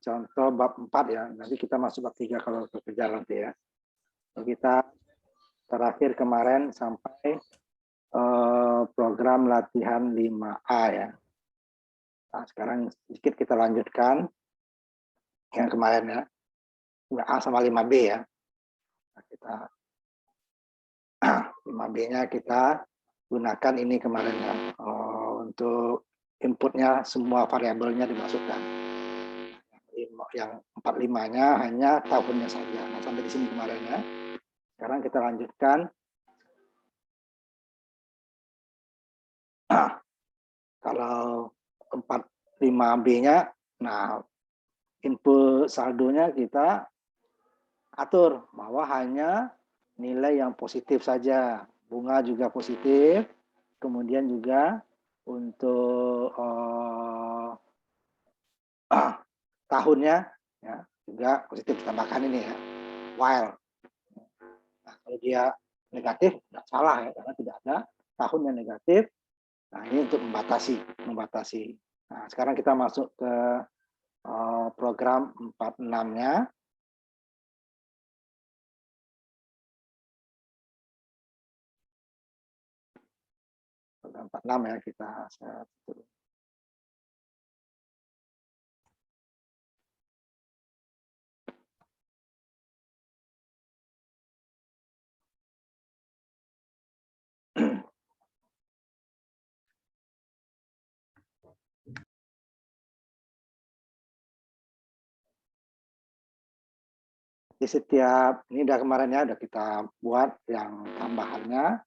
contoh bab 4 ya. Nanti kita masuk bab 3 kalau kejar nanti ya. Kita terakhir kemarin sampai program latihan 5A ya. Nah, sekarang sedikit kita lanjutkan yang kemarin ya. 5A sama 5B ya. Nah, kita 5B-nya kita gunakan ini kemarin ya. Untuk inputnya semua variabelnya dimasukkan. Yang 45-nya hanya tahunnya saja. Nah, sampai di sini kemarin ya. Sekarang kita lanjutkan. Kalau 45B-nya, nah input saldonya kita atur bahwa hanya nilai yang positif saja. Bunga juga positif. Kemudian juga untuk tahunnya ya, juga positif, ditambahkan ini ya, while. Nah, kalau dia negatif tidak salah ya, karena tidak ada tahun yang negatif. Nah, ini untuk membatasi. Nah, sekarang kita masuk ke program 46-nya. Program 46 ya, kita di setiap, ini udah kemarin ya, udah kita buat yang tambahannya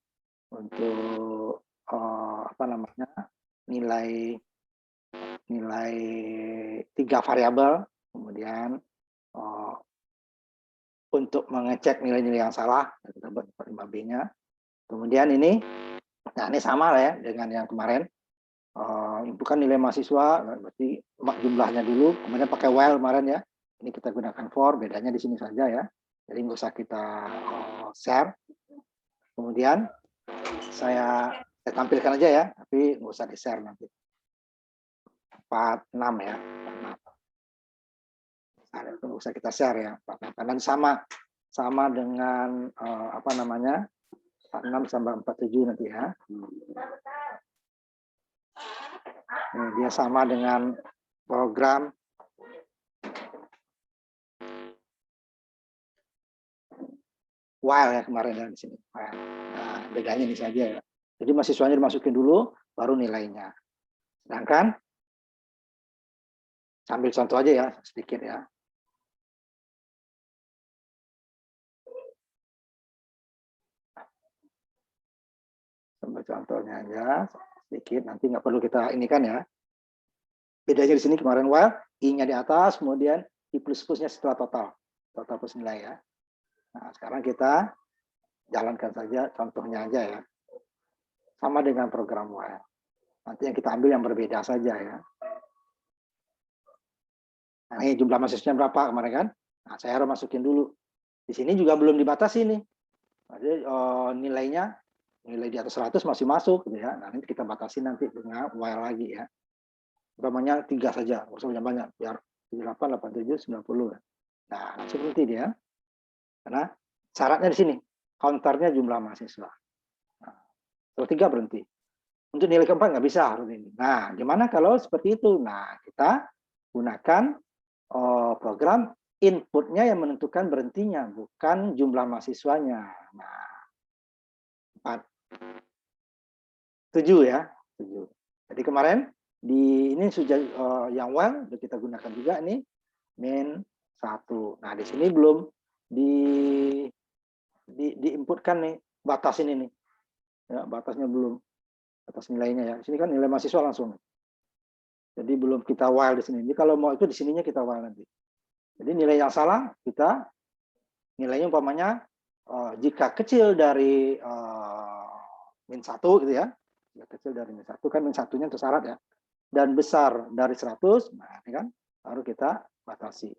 untuk apa namanya, nilai 3 variabel, kemudian untuk mengecek nilai-nilai yang salah, kita buat 45B-nya. Kemudian ini, nah ini sama lah ya dengan yang kemarin. Bukan nilai mahasiswa, berarti jumlahnya dulu, kemudian pakai while kemarin ya. Ini kita gunakan for, bedanya di sini saja ya. Jadi nggak usah kita share. Kemudian saya tampilkan aja ya, tapi nggak usah di share nanti. 46 ya. 46. Nggak usah kita share ya. 46. Karena sama dengan apa namanya, 46 sampai 47 nanti ya. Ini dia sama dengan program while ya kemarin ya di sini. Nah, bedanya ini saja ya. Jadi mahasiswanya dimasukin dulu, baru nilainya. Sedangkan sambil contoh aja ya, sedikit ya. Sambil contohnya aja, sedikit. Nanti nggak perlu kita ini kan ya. Bedanya di sini kemarin while, I-nya di atas, kemudian I plus-plusnya setelah total plus nilai ya. Nah, sekarang kita jalankan saja contohnya aja ya. Sama dengan program while. Nanti yang kita ambil yang berbeda saja ya. Nah, ini jumlah mahasiswanya berapa kemarin kan? Nah, saya harus masukin dulu. Di sini juga belum dibatasi nih. Jadi nilai di atas 100 masih masuk gitu ya. Nah, nanti kita batasi nanti dengan while lagi ya. Umpamanya 3 saja, nggak usah banyak, biar 78, 87, 90. Nah, langsung berhenti dia. Karena syaratnya di sini, counternya jumlah mahasiswa. Nah, kalau 3 berhenti. Untuk nilai keempat nggak bisa harus ini. Nah, gimana kalau seperti itu? Nah, kita gunakan program inputnya yang menentukan berhentinya, bukan jumlah mahasiswanya. Nah, 7 ya. 7. Jadi kemarin di ini sudah yang while kita gunakan juga ini min 1. Nah, di sini belum diinputkan nih batas ini nih. Ya, batasnya belum. Batas nilainya ya. Di sini kan nilai mahasiswa langsung. Jadi belum kita while di sini. Jadi kalau mau itu di sininya kita while nanti. Jadi nilai yang salah kita nilainya umpamanya jika kecil dari min 1 gitu ya. Jika kecil dari min 1 kan min 1-nya itu syarat ya. Dan besar dari 100, nah ini kan baru kita batasi.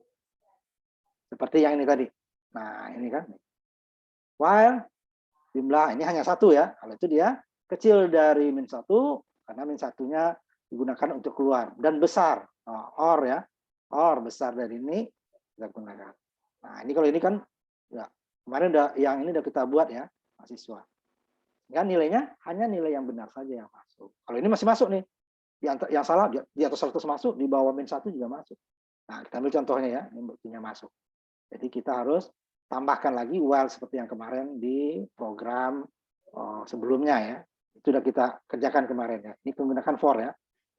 Seperti yang ini tadi. Nah, ini kan. While jumlah ini hanya 1 ya. Kalau itu dia kecil dari min 1 karena min 1-nya digunakan untuk keluar dan besar or ya. or besar dari ini kita gunakan. Nah, ini kalau ini kan ya, kemarin yang ini udah kita buat ya, mahasiswa. Ya, nilainya hanya nilai yang benar saja yang masuk. Kalau ini masih masuk nih. Yang salah di atas 100 masuk, di bawah -1 juga masuk. Nah, kita ambil contohnya ya, ini buktinya masuk. Jadi kita harus tambahkan lagi while seperti yang kemarin di program sebelumnya ya. Itu sudah kita kerjakan kemarin ya. Ini menggunakan for ya.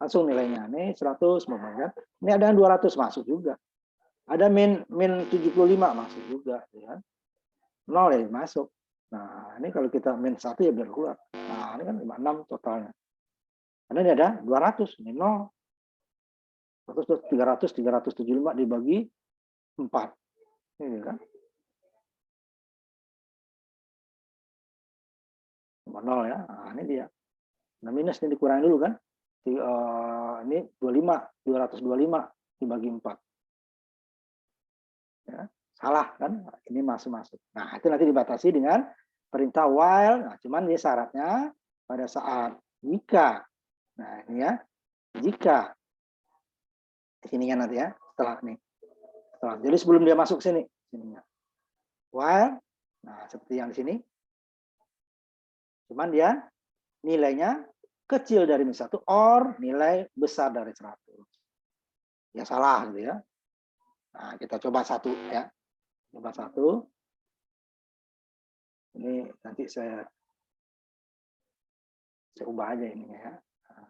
Langsung nilainya. Ini 100 kan. Ini ada yang 200 masuk juga. Ada min 75 masuk juga ya. 0 ya masuk. Nah, ini kalau kita min 1 ya biar keluar. Nah, ini kan 56 totalnya. Karena ini ada 200, ini 0. 300, 375 dibagi 4. Ini kan. 0 ya. Nah, ini dia. Nah, minus ini dikurangi dulu kan. Ini 225 dibagi 4. Ya, salah kan? Ini masuk. Nah, itu nanti dibatasi dengan perintah while. Nah, cuman ini syaratnya pada saat jika. Nah, ini ya. Jika. Sininya nanti ya, setelah ini. Jadi sebelum dia masuk sini, sininya. While, nah seperti yang di sini. Cuman dia nilainya kecil dari -1 or nilai besar dari 100. Ya salah gitu ya. Nah, kita coba satu ya. Coba satu. Ini nanti saya ubah aja ini ya. Nah,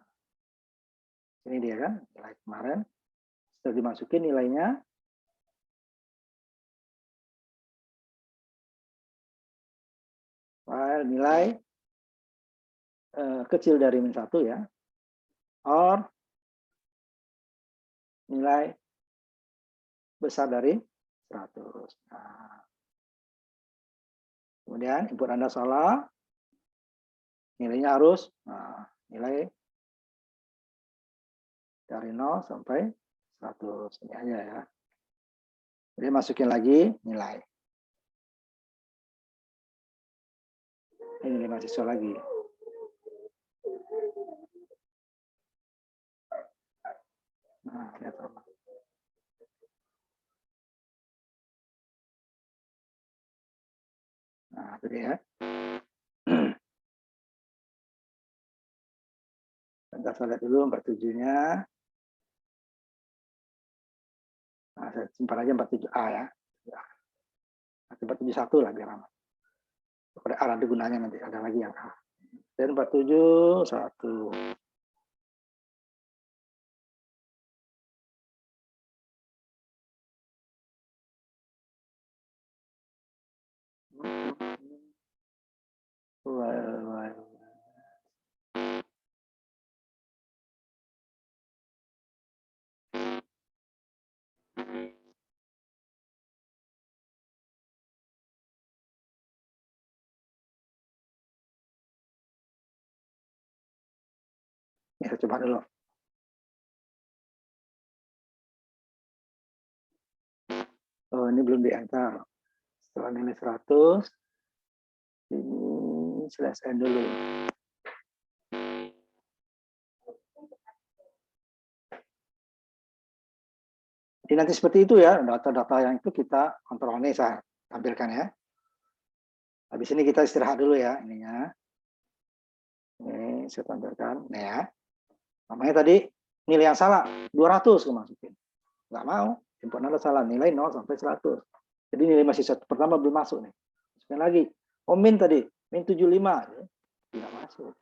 ini dia kan, nilai kemarin. Setelah dimasukin nilainya. While nilai kecil dari -1 ya. Or nilai besar dari 100. Nah, kemudian input Anda salah, nilainya harus nilai dari 0 sampai 100. Ini aja ya. Jadi masukin lagi nilai. Ini nilai mahasiswa lagi. Nah, lihat. Nah, itu dia. Kita lihat dulu 47-nya. Nah, saya simpan aja 47A ya. 471 lah biar aman. Pada A nanti gunanya nanti ada lagi yang A. Dan 471. Ini saya coba dulu. Oh, ini belum di-enter. Setelah nilai 100, ini /n dulu. Jadi nanti seperti itu ya, data-data yang itu kita kontrol. Ini saya tampilkan ya. Habis ini kita istirahat dulu ya ininya. Ini saya tampilkan. Nih ya. Namanya tadi nilai yang salah, 200 kemasukin. Nggak mau, input Anda salah, nilai 0 sampai 100. Jadi nilai mahasiswa pertama belum masuk nih. Masukin lagi. Oh, min tadi, min 75. Tidak masuk.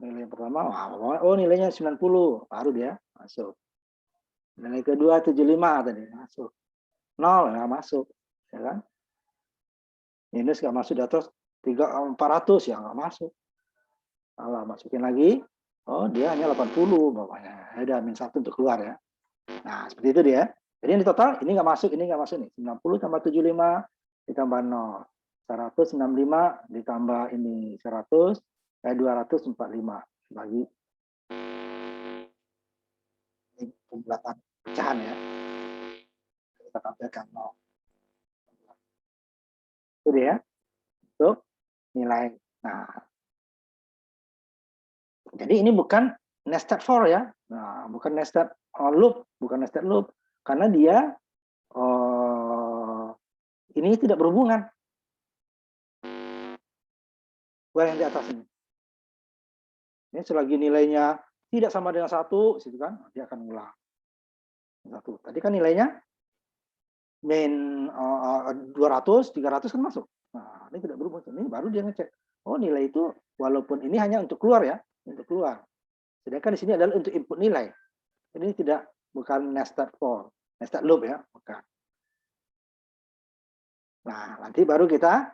Nilai yang pertama, oh nilainya 90, baru dia masuk. Nilai kedua 75 tadi, masuk. 0, nggak masuk. Ya kan? Minus nggak masuk di atas 400, ya nggak masuk. Salah, masukin lagi. Oh, dia hanya 80 bapaknya. Ada -1 untuk keluar ya. Nah, seperti itu dia. Jadi ini total, ini nggak masuk nih. 90 tambah 75 ditambah 0. 165 ditambah ini 100, 245 bagi ini pembulatan pecahan ya. Kita tampilkan 0. Itu dia. Untuk nilai. Nah, jadi ini bukan nested for ya. Nah, bukan nested loop, bukan nested loop. Karena dia ini tidak berhubungan. While yang di atas ini. Ini selagi nilainya tidak sama dengan 1, situ kan, dia akan ulang. 1. Tadi kan nilainya main 200, 300 kan masuk. Nah, ini tidak berubah. Ini baru dia ngecek. Oh, nilai itu walaupun ini hanya untuk keluar ya, untuk keluar. Sedangkan di sini adalah untuk input nilai. Ini bukan nested for, nested loop ya, bukan. Nah, nanti baru kita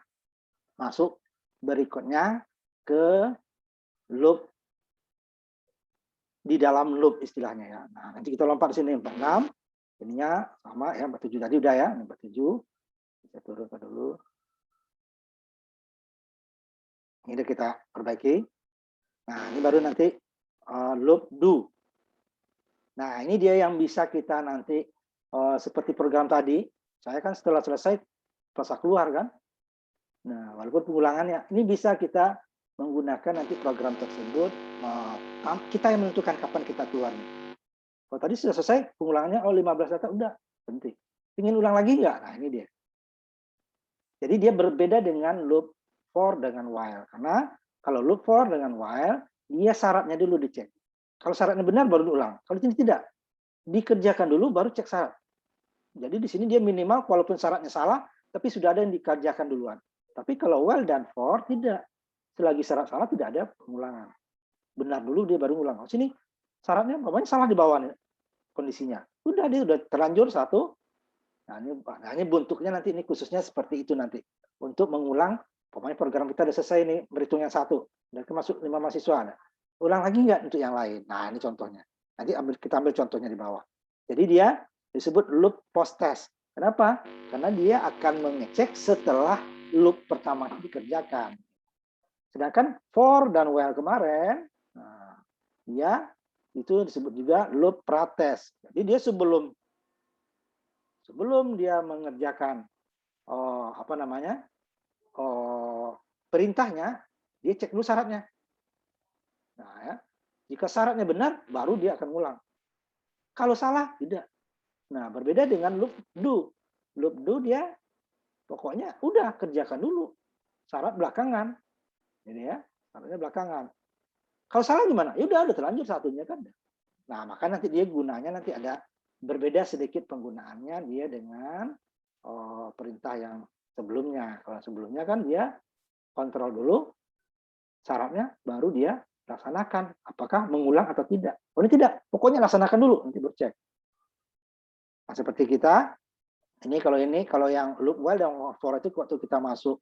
masuk berikutnya ke loop di dalam loop istilahnya ya. Nah, nanti kita lompat di sini 46. Ininya sama ya, 47 tadi udah ya, 47. Kita turunkan dulu. Ini udah kita perbaiki. Nah, ini baru nanti loop do. Nah, ini dia yang bisa kita nanti seperti program tadi. Saya kan setelah selesai pasang keluar kan. Nah, walaupun pengulangannya, ini bisa kita menggunakan nanti program tersebut. Kita yang menentukan kapan kita keluar. Kalau tadi sudah selesai pengulangannya, 15 data udah penting. Ingin ulang lagi nggak? Nah, ini dia. Jadi dia berbeda dengan loop for dengan while. Karena kalau loop for dengan while, dia syaratnya dulu dicek. Kalau syaratnya benar baru diulang. Kalau ini tidak, dikerjakan dulu baru cek syarat. Jadi di sini dia minimal walaupun syaratnya salah, tapi sudah ada yang dikerjakan duluan. Tapi kalau while dan for tidak. Selagi syarat salah tidak ada pengulangan. Benar dulu dia baru ulang. Oh, sini syaratnya pokoknya salah di bawah nih kondisinya. Udah dia udah terlanjur 1. Nah, ini bentuknya nanti ini khususnya seperti itu nanti. Untuk mengulang, pokoknya program kita udah selesai nih, berhitung yang 1. Dan masuk 5 mahasiswa. Nah, ulang lagi nggak untuk yang lain? Nah, ini contohnya. Nanti kita ambil contohnya di bawah. Jadi dia disebut loop post test. Kenapa? Karena dia akan mengecek setelah loop pertama dikerjakan. Sedangkan for dan while kemarin, nah, dia itu disebut juga loop pretest. Jadi dia sebelum dia mengerjakan perintahnya, dia cek dulu syaratnya. Nah, ya, jika syaratnya benar, baru dia akan ulang. Kalau salah, tidak. Nah, berbeda dengan loop do. Loop do dia pokoknya udah kerjakan dulu. Syarat belakangan. Jadi ya, syaratnya belakangan. Kalau salah gimana? Ya udah terlanjur satunya kan. Nah, maka nanti dia gunanya nanti ada berbeda sedikit penggunaannya dia dengan perintah yang sebelumnya. Kalau sebelumnya kan dia kontrol dulu syaratnya, baru dia laksanakan apakah mengulang atau tidak. Oh, ini tidak, pokoknya laksanakan dulu nanti baru cek. Nah, seperti kita kalau yang loop while dan for itu waktu kita masuk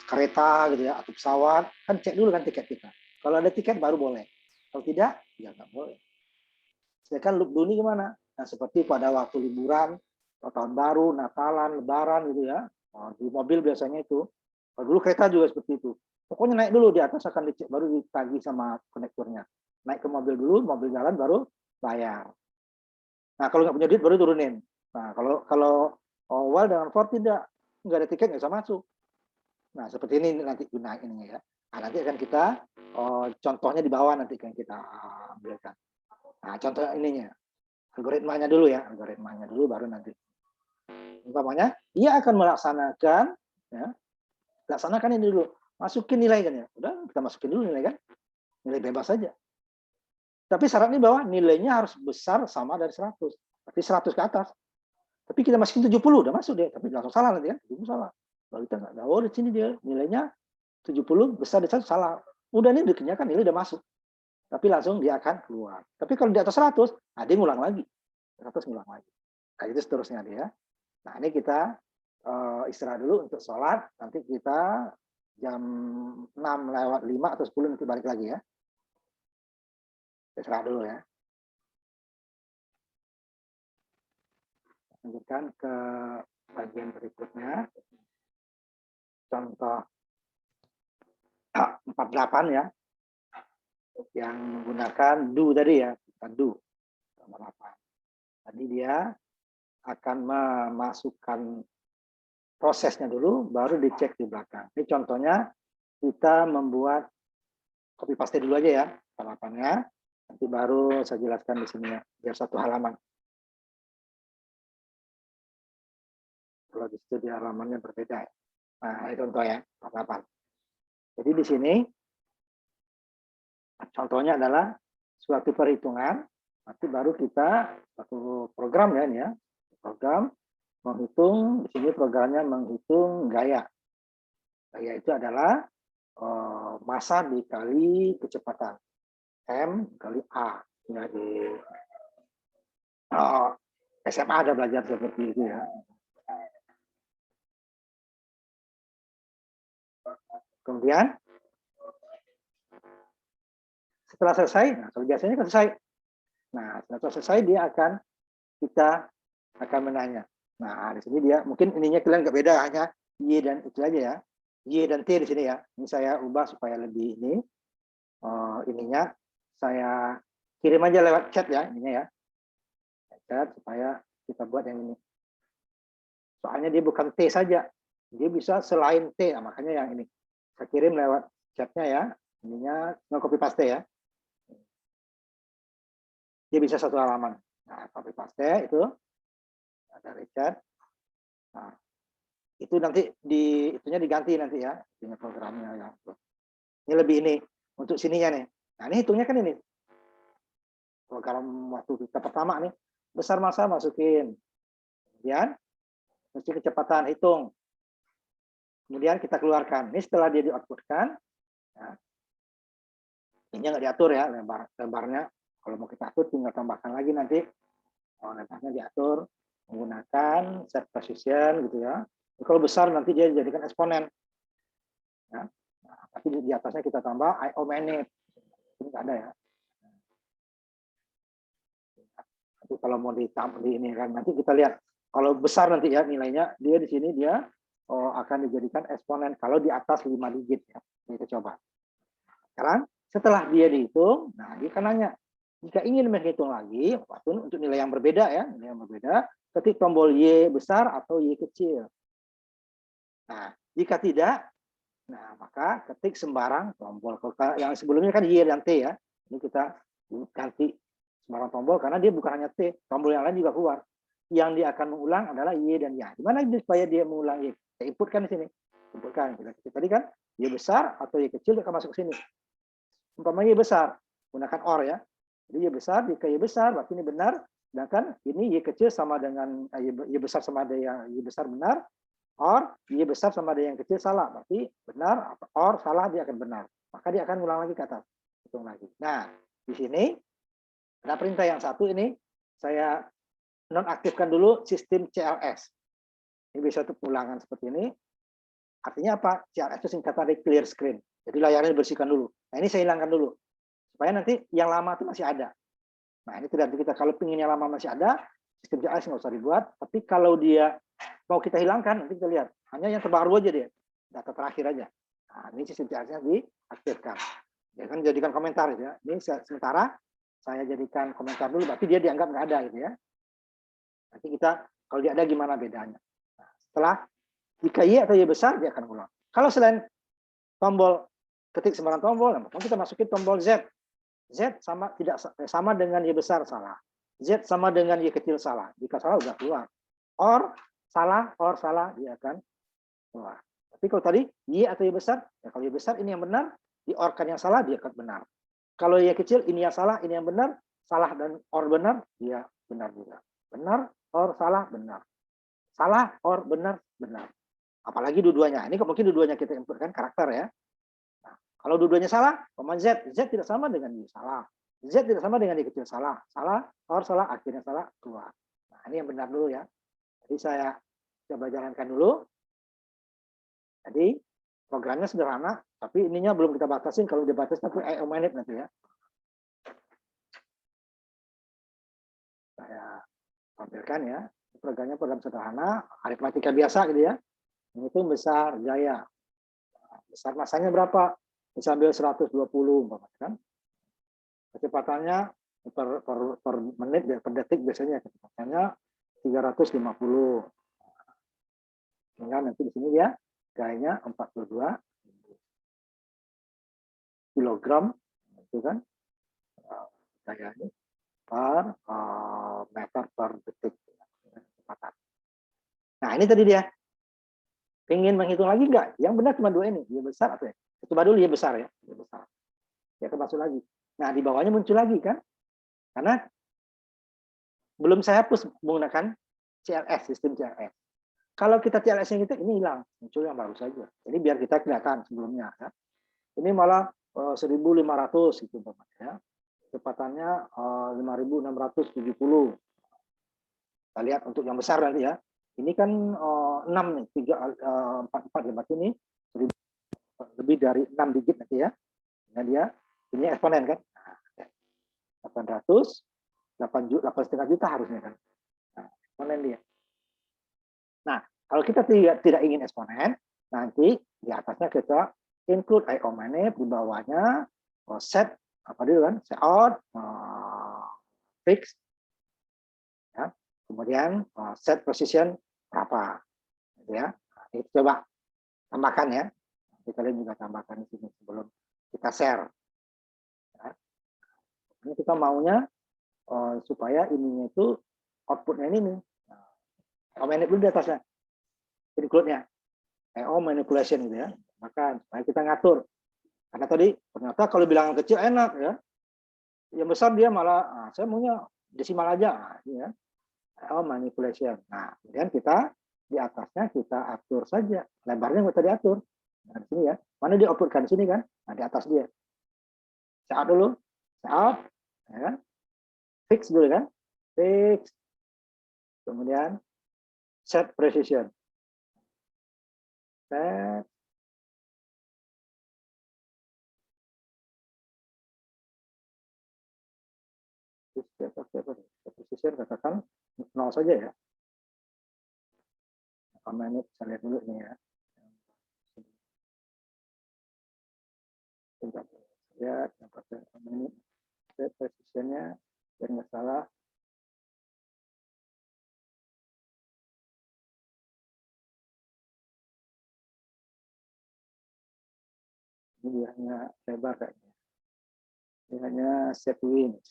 kereta gitu ya atau pesawat kan cek dulu kan tiket kita. Kalau ada tiket baru boleh. Kalau tidak, ya nggak boleh. Sedangkan loop do ini gimana? Nah, seperti pada waktu liburan, tahun baru, Natalan, Lebaran gitu ya. Di mobil biasanya itu. Kalau dulu kereta juga seperti itu. Pokoknya naik dulu di atas akan dicek, baru ditagih sama konektornya. Naik ke mobil dulu, mobil jalan baru bayar. Nah, kalau nggak punya duit baru turunin. Nah, kalau while dengan for tidak, nggak ada tiket nggak bisa masuk. Nah, seperti ini nanti gunain ini ya. Nah, nanti akan kita contohnya di bawah nanti akan kita ambilkan. Nah, contoh ininya, algoritmanya dulu ya, algoritmanya dulu baru nanti. Umpamanya, dia akan melaksanakan, ya, laksanakan ini dulu, masukin nilai kan ya, udah kita masukin dulu nilai kan, nilai bebas saja. Tapi syaratnya bahwa nilainya harus besar sama dari 100, tapi 100 ke atas. Tapi kita masukin 70, udah masuk deh, tapi langsung salah nanti kan, 70 salah. Lalu kita nggak tahu, di sini dia nilainya 70 besar dari 100 salah. Udah nih dikerjakan, nilai udah masuk. Tapi langsung dia akan keluar. Tapi kalau di atas 100, nah dia ngulang lagi. 100 ngulang lagi. Nah, itu seterusnya dia. Nah, ini kita istirahat dulu untuk sholat. Nanti kita jam 6:05 atau 10 nanti balik lagi ya. Istirahat dulu ya. Lanjutkan ke bagian berikutnya. Contoh 48 ya. Yang menggunakan do tadi ya. Do. 48. Tadi dia akan memasukkan prosesnya dulu, baru dicek di belakang. Ini contohnya kita membuat copy paste dulu aja ya, halamannya. Nanti baru saya jelaskan di sini ya, biar satu halaman. kalau di situ di halamannya berbeda. Nah, ini contoh ya, 48. Jadi di sini contohnya adalah suatu perhitungan, nanti baru kita satu program ya ini ya, program menghitung, di sini programnya menghitung gaya. Gaya itu adalah massa dikali kecepatan m kali a. Ya, di SMA ada belajar seperti itu ya. Kemudian setelah selesai, nah kalau biasanya kan selesai. Nah, setelah selesai kita akan menanya. Nah, di sini dia mungkin ininya kalian nggak beda, hanya Y dan itu aja ya. Y dan T di sini ya. Ini saya ubah supaya lebih ini ininya saya kirim aja lewat chat ya ininya ya. Chat supaya kita buat yang ini. Soalnya dia bukan T saja. Dia bisa selain T. Nah, makanya yang ini. Saya kirim lewat chatnya ya. Ininya nggak copy paste ya. Dia bisa satu halaman. Nah, copy paste itu dari chat. Nah, itu nanti itunya diganti nanti ya, ini programnya ya. Ini lebih ini untuk sininya nih. Nah, ini hitungnya kan ini. Program waktu kita pertama nih, besar massa masukin. Kemudian mesti kecepatan hitung. Kemudian kita keluarkan. Ini setelah dia di-outputkan, nah, ini nggak diatur ya lebarnya. Kalau mau kita atur tinggal tambahkan lagi nanti. Lebarnya diatur menggunakan set precision gitu ya. Kalau besar nanti dia jadikan eksponen. Ya. Nah, tapi di atasnya kita tambah IO minute. Ini nggak ada ya. Tapi kalau mau ditambah di ini kan nanti kita lihat. Kalau besar nanti ya nilainya, dia di sini dia akan dijadikan eksponen kalau di atas 5 digit ya. Kita coba. Sekarang setelah dia dihitung, nah dia kan nanya, jika ingin menghitung lagi, untuk nilai yang berbeda ya, nilai yang berbeda, ketik tombol Y besar atau Y kecil. Nah, jika tidak, nah maka ketik sembarang tombol. Yang sebelumnya kan Y dan T ya, ini kita ganti sembarang tombol karena dia bukan hanya T, tombol yang lain juga keluar. Yang dia akan mengulang adalah Y dan Y. Gimana supaya dia mengulang Y? Kita inputkan di sini. Inputkan. Tadi kan Y besar atau Y kecil dia akan masuk ke sini. Umpamanya Y besar, gunakan OR ya. Jadi Y besar, jika Y besar berarti ini benar, sedangkan ini Y kecil sama dengan Y besar sama ada yang Y besar benar, OR Y besar sama ada yang kecil salah, berarti benar, OR salah dia akan benar. Maka dia akan ulang lagi ke atas. Hitung lagi. Nah, di sini ada perintah yang satu ini, saya nonaktifkan dulu sistem CLS. Ini bisa untuk ulangan seperti ini. Artinya apa? CLS itu singkatan dari clear screen. Jadi layarnya dibersihkan dulu. Nah, ini saya hilangkan dulu. Supaya nanti yang lama itu masih ada. Nah, ini tidak kita kalau ingin yang lama masih ada, sistem CLS nggak usah dibuat. Tapi kalau dia mau kita hilangkan, nanti kita lihat. Hanya yang terbaru aja dia. Data terakhir aja. Nah, ini sistem CLS-nya diaktifkan. Ya kan jadikan komentar ya. Ini sementara saya jadikan komentar dulu, berarti dia dianggap nggak ada gitu ya. Nanti kita kalau dia ada gimana bedanya. Nah, setelah jika Y atau Y besar dia akan ulang. Kalau selain tombol ketik sembarang tombol, kita masukin tombol Z. Z sama tidak sama dengan Y besar salah. Z sama dengan Y kecil salah. Jika salah udah keluar. Or salah dia akan keluar. Tapi kalau tadi Y atau Y besar, ya kalau Y besar ini yang benar, di OR-kan yang salah dia akan benar. Kalau Y kecil ini yang salah, ini yang benar, salah dan OR benar, dia benar juga. Benar, OR salah, benar. Salah, OR benar, benar. Apalagi dua-duanya. Ini mungkin dua-duanya kita inputkan karakter ya. Nah, kalau dua-duanya salah, Z tidak sama dengan Y salah. Z tidak sama dengan Y kecil salah. Salah, OR salah, akhirnya salah, keluar. Nah, ini yang benar dulu ya. Jadi saya coba jalankan dulu. Jadi programnya sederhana, tapi ininya belum kita batasin. Kalau dibatasi nanti IO minute nanti ya. Saya tampilkan ya. Programnya program sederhana, aritmatika biasa gitu ya. Menghitung besar gaya. Besar masanya berapa? Bisa ambil 120 kan. Kecepatannya per menit per detik biasanya kecepatannya 350. Sehingga nanti di sini dia gayanya 42 kilogram itu kan gayanya per meter per detik kecepatan. Nah, ini tadi dia. Pengen menghitung lagi nggak? Yang benar cuma dua ini, dia besar atau ya? Coba dulu ya besar ya, dia besar. Ya masuk lagi. Nah, di bawahnya muncul lagi kan? Karena belum saya hapus menggunakan CLS, sistem CLS. Kalau kita CLS-nya kita ini hilang, muncul yang baru saja. Jadi biar kita kelihatan sebelumnya. Ya. Ini malah 1.500 gitu, ya. Kecepatannya 5.670. Kita lihat untuk yang besar nanti ya. Ini kan 6 nih, 4 ya, berarti ini lebih dari 6 digit nanti ya. Nah dia, ini eksponen kan. 800, 8,5 juta harusnya kan. Nah, eksponen dia. Nah, kalau kita tidak ingin eksponen, nanti di atasnya kita include IO manip, di bawahnya set apa dulu kan, set out, fix, ya. Kemudian set position berapa, gitu ya. Nah, itu coba tambahkan ya. Nanti kalian juga tambahkan di sini sebelum kita share. Ya. Ini kita maunya supaya ininya itu outputnya ini nih. IO manip dulu di atasnya, include-nya. IO manipulation gitu ya. Maka supaya kita ngatur. Karena tadi ternyata kalau bilangan kecil enak ya. Yang besar dia malah, saya maunya desimal aja. Ya. IO manipulation. Nah, kemudian kita di atasnya kita atur saja. Lebarnya nggak usah diatur. Nah, di sini ya. Mana dia outputkan? Di sini kan? Nah, di atas dia. Set dulu. Set. Ya kan? Fix dulu kan? Fix. Kemudian set precision. Set. Precision katakan 0 saja ya. Ini bisa lihat dulu nih ya. Lihat ini precisionnya biar nggak salah. Ini dia hanya lebar kayaknya. Ini hanya set win.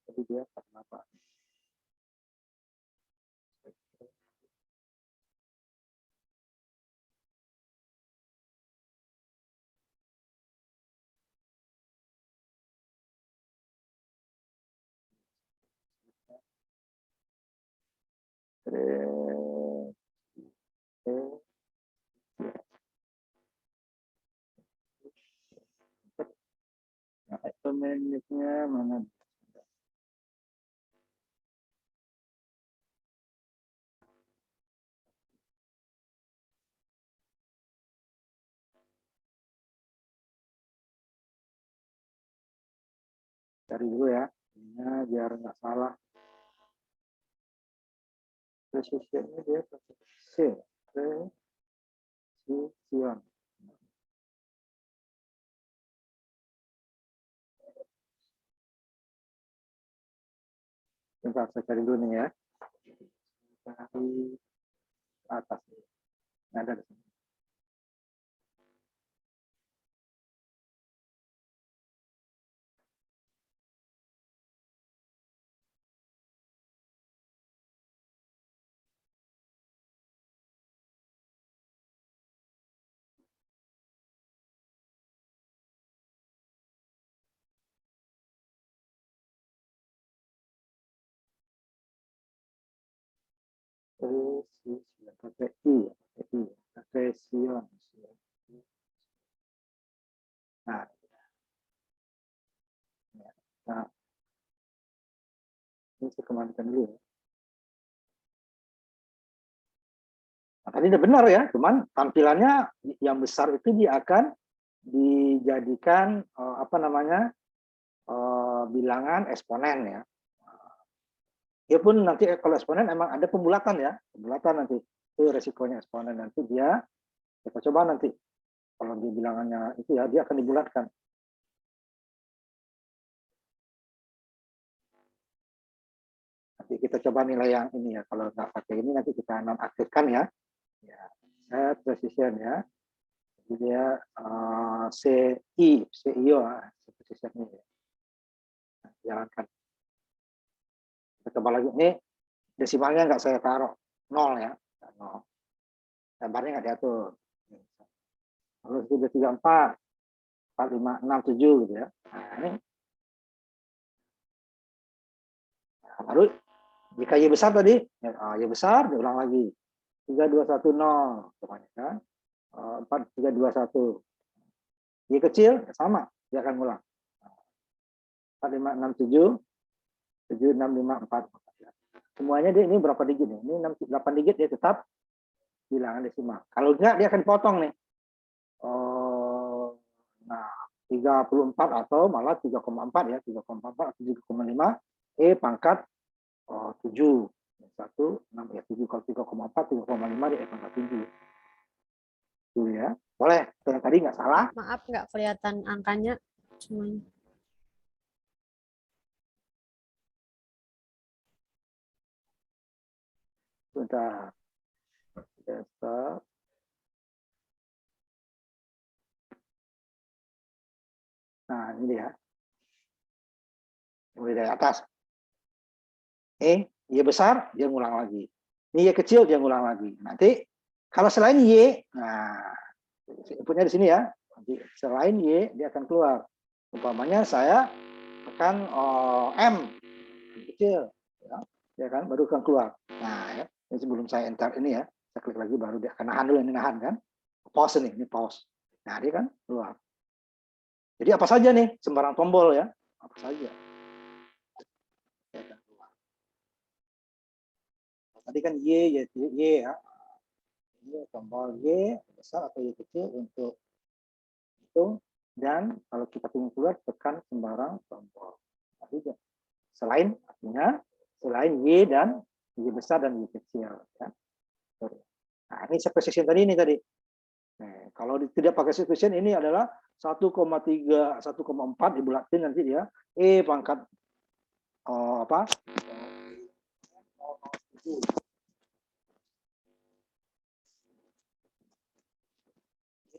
Jadi dia apa? Nah, itu menitnya mana? Cari dulu ya. Ini biar nggak salah. Precisionnya dia precision. Precision. Bentar, saya cari dulu nih ya. Cari atas. Nah, ada di sini. Precision. Pakai I. Precision. Nah, nah, ini saya kembalikan dulu ya. Nah, tadi udah benar ya, cuman tampilannya yang besar itu dia akan dijadikan apa namanya bilangan eksponen ya. Dia pun nanti kalau eksponen emang ada pembulatan ya, pembulatan nanti itu resikonya eksponen nanti dia kita coba nanti kalau di bilangannya itu ya dia akan dibulatkan. kita coba nilai yang ini ya. Kalau nggak pakai ini nanti kita nonaktifkan ya. Ya, set precision ya. Jadi dia CIO precision ini. Nah, jalankan. Kita coba lagi. Ini desimalnya nggak saya taruh 0 ya. 0. Gambarnya nggak diatur. Lalu sudah 34, 45, 67 gitu ya. Nah, ini. Nah, baru jika Y besar tadi, Y besar diulang lagi. 3210 semuanya kan. 4321. Y kecil sama, dia akan ulang. 4567 7654. Semuanya dia ini berapa digit nih? Ini 8 digit dia tetap bilangan desimal. Kalau enggak dia akan potong nih. Nah, 34 atau malah 3,4 ya, 3,4 atau 7,5 pangkat 7. 6 ya, 7 kalau 3,4 3,5 di pangkat 7. Tuh ya. Boleh, yang tadi nggak salah. Maaf nggak kelihatan angkanya semuanya. Bentar. Desktop. Nah, ini dia. Mulai dari atas. Y besar, dia ngulang lagi. Ini Y kecil, dia ngulang lagi. Nanti, kalau selain Y, nah, inputnya di sini ya. Nanti selain Y, dia akan keluar. Umpamanya saya tekan M, kecil. Ya, dia kan baru akan keluar. Nah, ya. Ini sebelum saya enter ini ya, saya klik lagi baru dia akan nahan dulu, ini nahan kan. Pause nih, ini pause. Nah, dia kan keluar. Jadi apa saja nih, sembarang tombol ya, apa saja. Tadi kan Y ya. Ini tombol Y besar atau Y kecil untuk hitung, dan kalau kita ingin keluar tekan sembarang tombol. Selain artinya selain Y dan Y besar dan Y kecil. Ya. Nah, ini precision tadi ini tadi. Nah, kalau tidak pakai precision ini adalah 1,3 1,4 dibulatin nanti dia pangkat apa?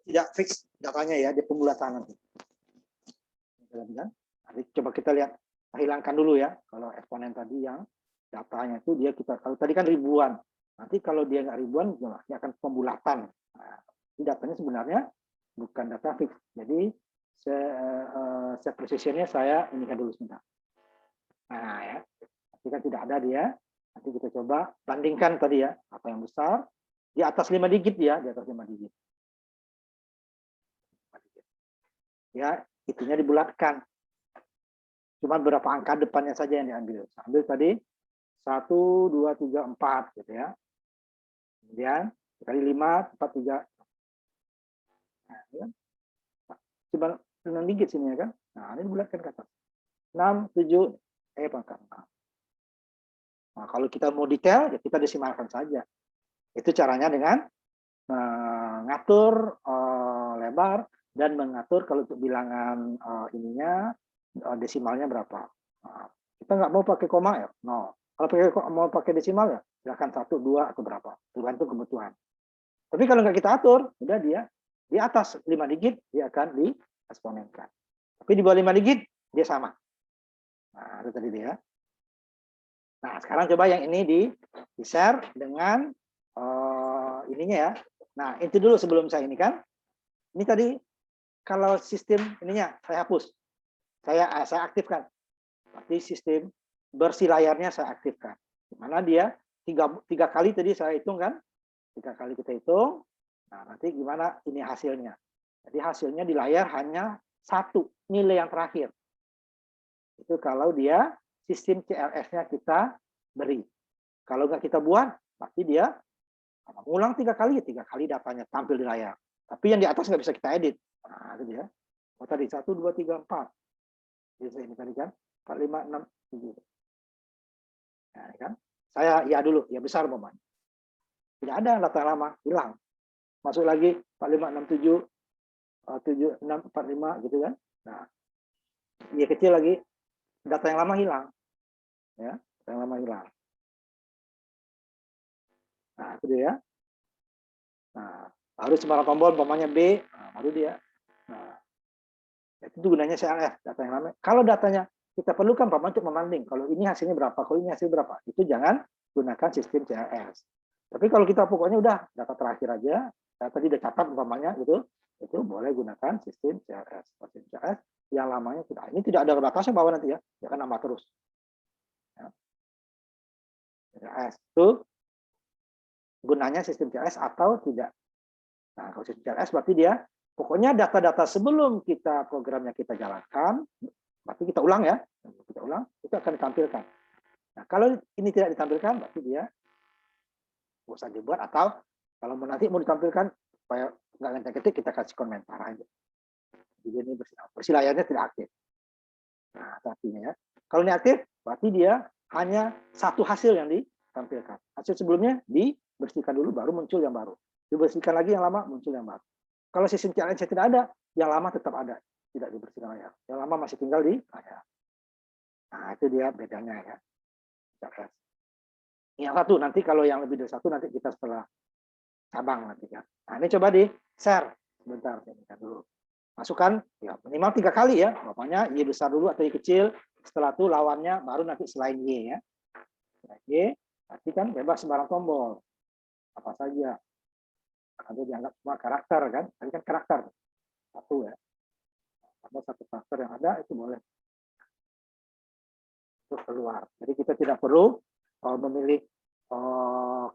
Tidak fix datanya ya, di pembulatan nanti. Nanti coba kita lihat, hilangkan dulu ya. Kalau eksponen tadi yang datanya itu dia kita, kalau tadi kan ribuan. Nanti kalau dia nggak ribuan, dia akan pembulatan. Nah, datanya sebenarnya bukan data fix. Jadi set precisionnya saya ini kan dulu sebentar. Nah ya, nanti kan tidak ada dia. Nanti kita coba bandingkan tadi ya, apa yang besar di atas 5 digit ya, di atas 5 digit. Ya, itunya dibulatkan. Cuma berapa angka depannya saja yang diambil. Ambil tadi 1, 2, 3, 4 gitu ya. Kemudian kali 5, 4, 3. Nah, ya. Cuma 6 digit sini ya kan. Nah, ini dibulatkan ke atas. 6, 7, pangkat 6. Nah, kalau kita mau detail, ya kita desimalkan saja. Itu caranya dengan mengatur lebar dan mengatur kalau untuk bilangan ininya desimalnya berapa. Nah, kita nggak mau pakai koma ya, no. Kalau mau pakai desimal ya, silakan 1, 2 atau berapa, tergantung kebutuhan. Tapi kalau nggak kita atur, udah dia di atas 5 digit dia akan dieksponenkan. Tapi di bawah 5 digit dia sama. Nah, itu tadi dia. Nah, sekarang coba yang ini di share dengan ininya ya. Nah, itu dulu sebelum saya ini kan. Ini tadi kalau sistem ininya saya hapus. Saya aktifkan. Berarti sistem bersih layarnya saya aktifkan. Dimana dia tiga kali tadi saya hitung kan. 3 kali kita hitung. Nah, nanti gimana ini hasilnya. Jadi hasilnya di layar hanya 1 nilai yang terakhir. Itu kalau dia sistem CLS-nya kita beri. Kalau nggak kita buat, pasti dia ulang 3 kali, 3 kali datanya tampil di layar. Tapi yang di atas nggak bisa kita edit. Nah, itu dia. Oh, tadi 1, 2, 3, 4. Jadi ini tadi kan 4, 5, 6, 7. Nah, ini kan. Saya ya dulu, ya besar momennya. Tidak ada data lama, hilang. Masuk lagi 4, 5, 6, 7, 7, 6, 4, 5 gitu kan. Nah, ya kecil lagi, data yang lama hilang. Ya, data yang lama hilang. Nah, itu dia. Nah, baru sembarang tombol umpamanya B, nah, baru dia. Nah, itu gunanya CLS, data yang lama. Kalau datanya kita perlukan umpamanya untuk membanding, kalau ini hasilnya berapa, kalau ini hasilnya berapa, itu jangan gunakan sistem CLS. Tapi kalau kita pokoknya udah data terakhir aja, data tidak catat umpamanya itu boleh gunakan sistem CLS. Sistem CLS yang lamanya tidak. Ini tidak ada batasnya bahwa nanti ya, dia akan nambah terus. Ya. CLS itu gunanya sistem CLS atau tidak. Nah, kalau sistem CLS berarti dia pokoknya data-data sebelum kita programnya kita jalankan, berarti kita ulang ya, kita ulang, itu akan ditampilkan. Nah, kalau ini tidak ditampilkan, berarti dia nggak usah dibuat, atau kalau nanti mau ditampilkan supaya nggak ngecek-ngecek, kita kasih komentar aja. Jadi ini bersih layarnya tidak aktif. Nah, artinya ya. Kalau ini aktif, berarti dia hanya satu hasil yang ditampilkan. Hasil sebelumnya dibersihkan dulu, baru muncul yang baru. Dibersihkan lagi yang lama, muncul yang baru. Kalau sistem CLS tidak ada, yang lama tetap ada, tidak dibersihkan layar. Yang lama masih tinggal di layar. Nah, itu dia bedanya ya. CLS. Yang satu nanti kalau yang lebih dari satu nanti kita setelah cabang nanti ya. Nah, ini coba di share sebentar, saya dulu. Masukkan ya minimal 3 kali ya, bapaknya Y besar dulu atau Y kecil, setelah itu lawannya baru nanti selain Y ya. Selain Y, nanti kan bebas sembarang tombol. Apa saja. Nanti dianggap semua karakter kan, tadi kan karakter. Satu ya. Ada satu karakter yang ada itu boleh untuk keluar. Jadi kita tidak perlu memilih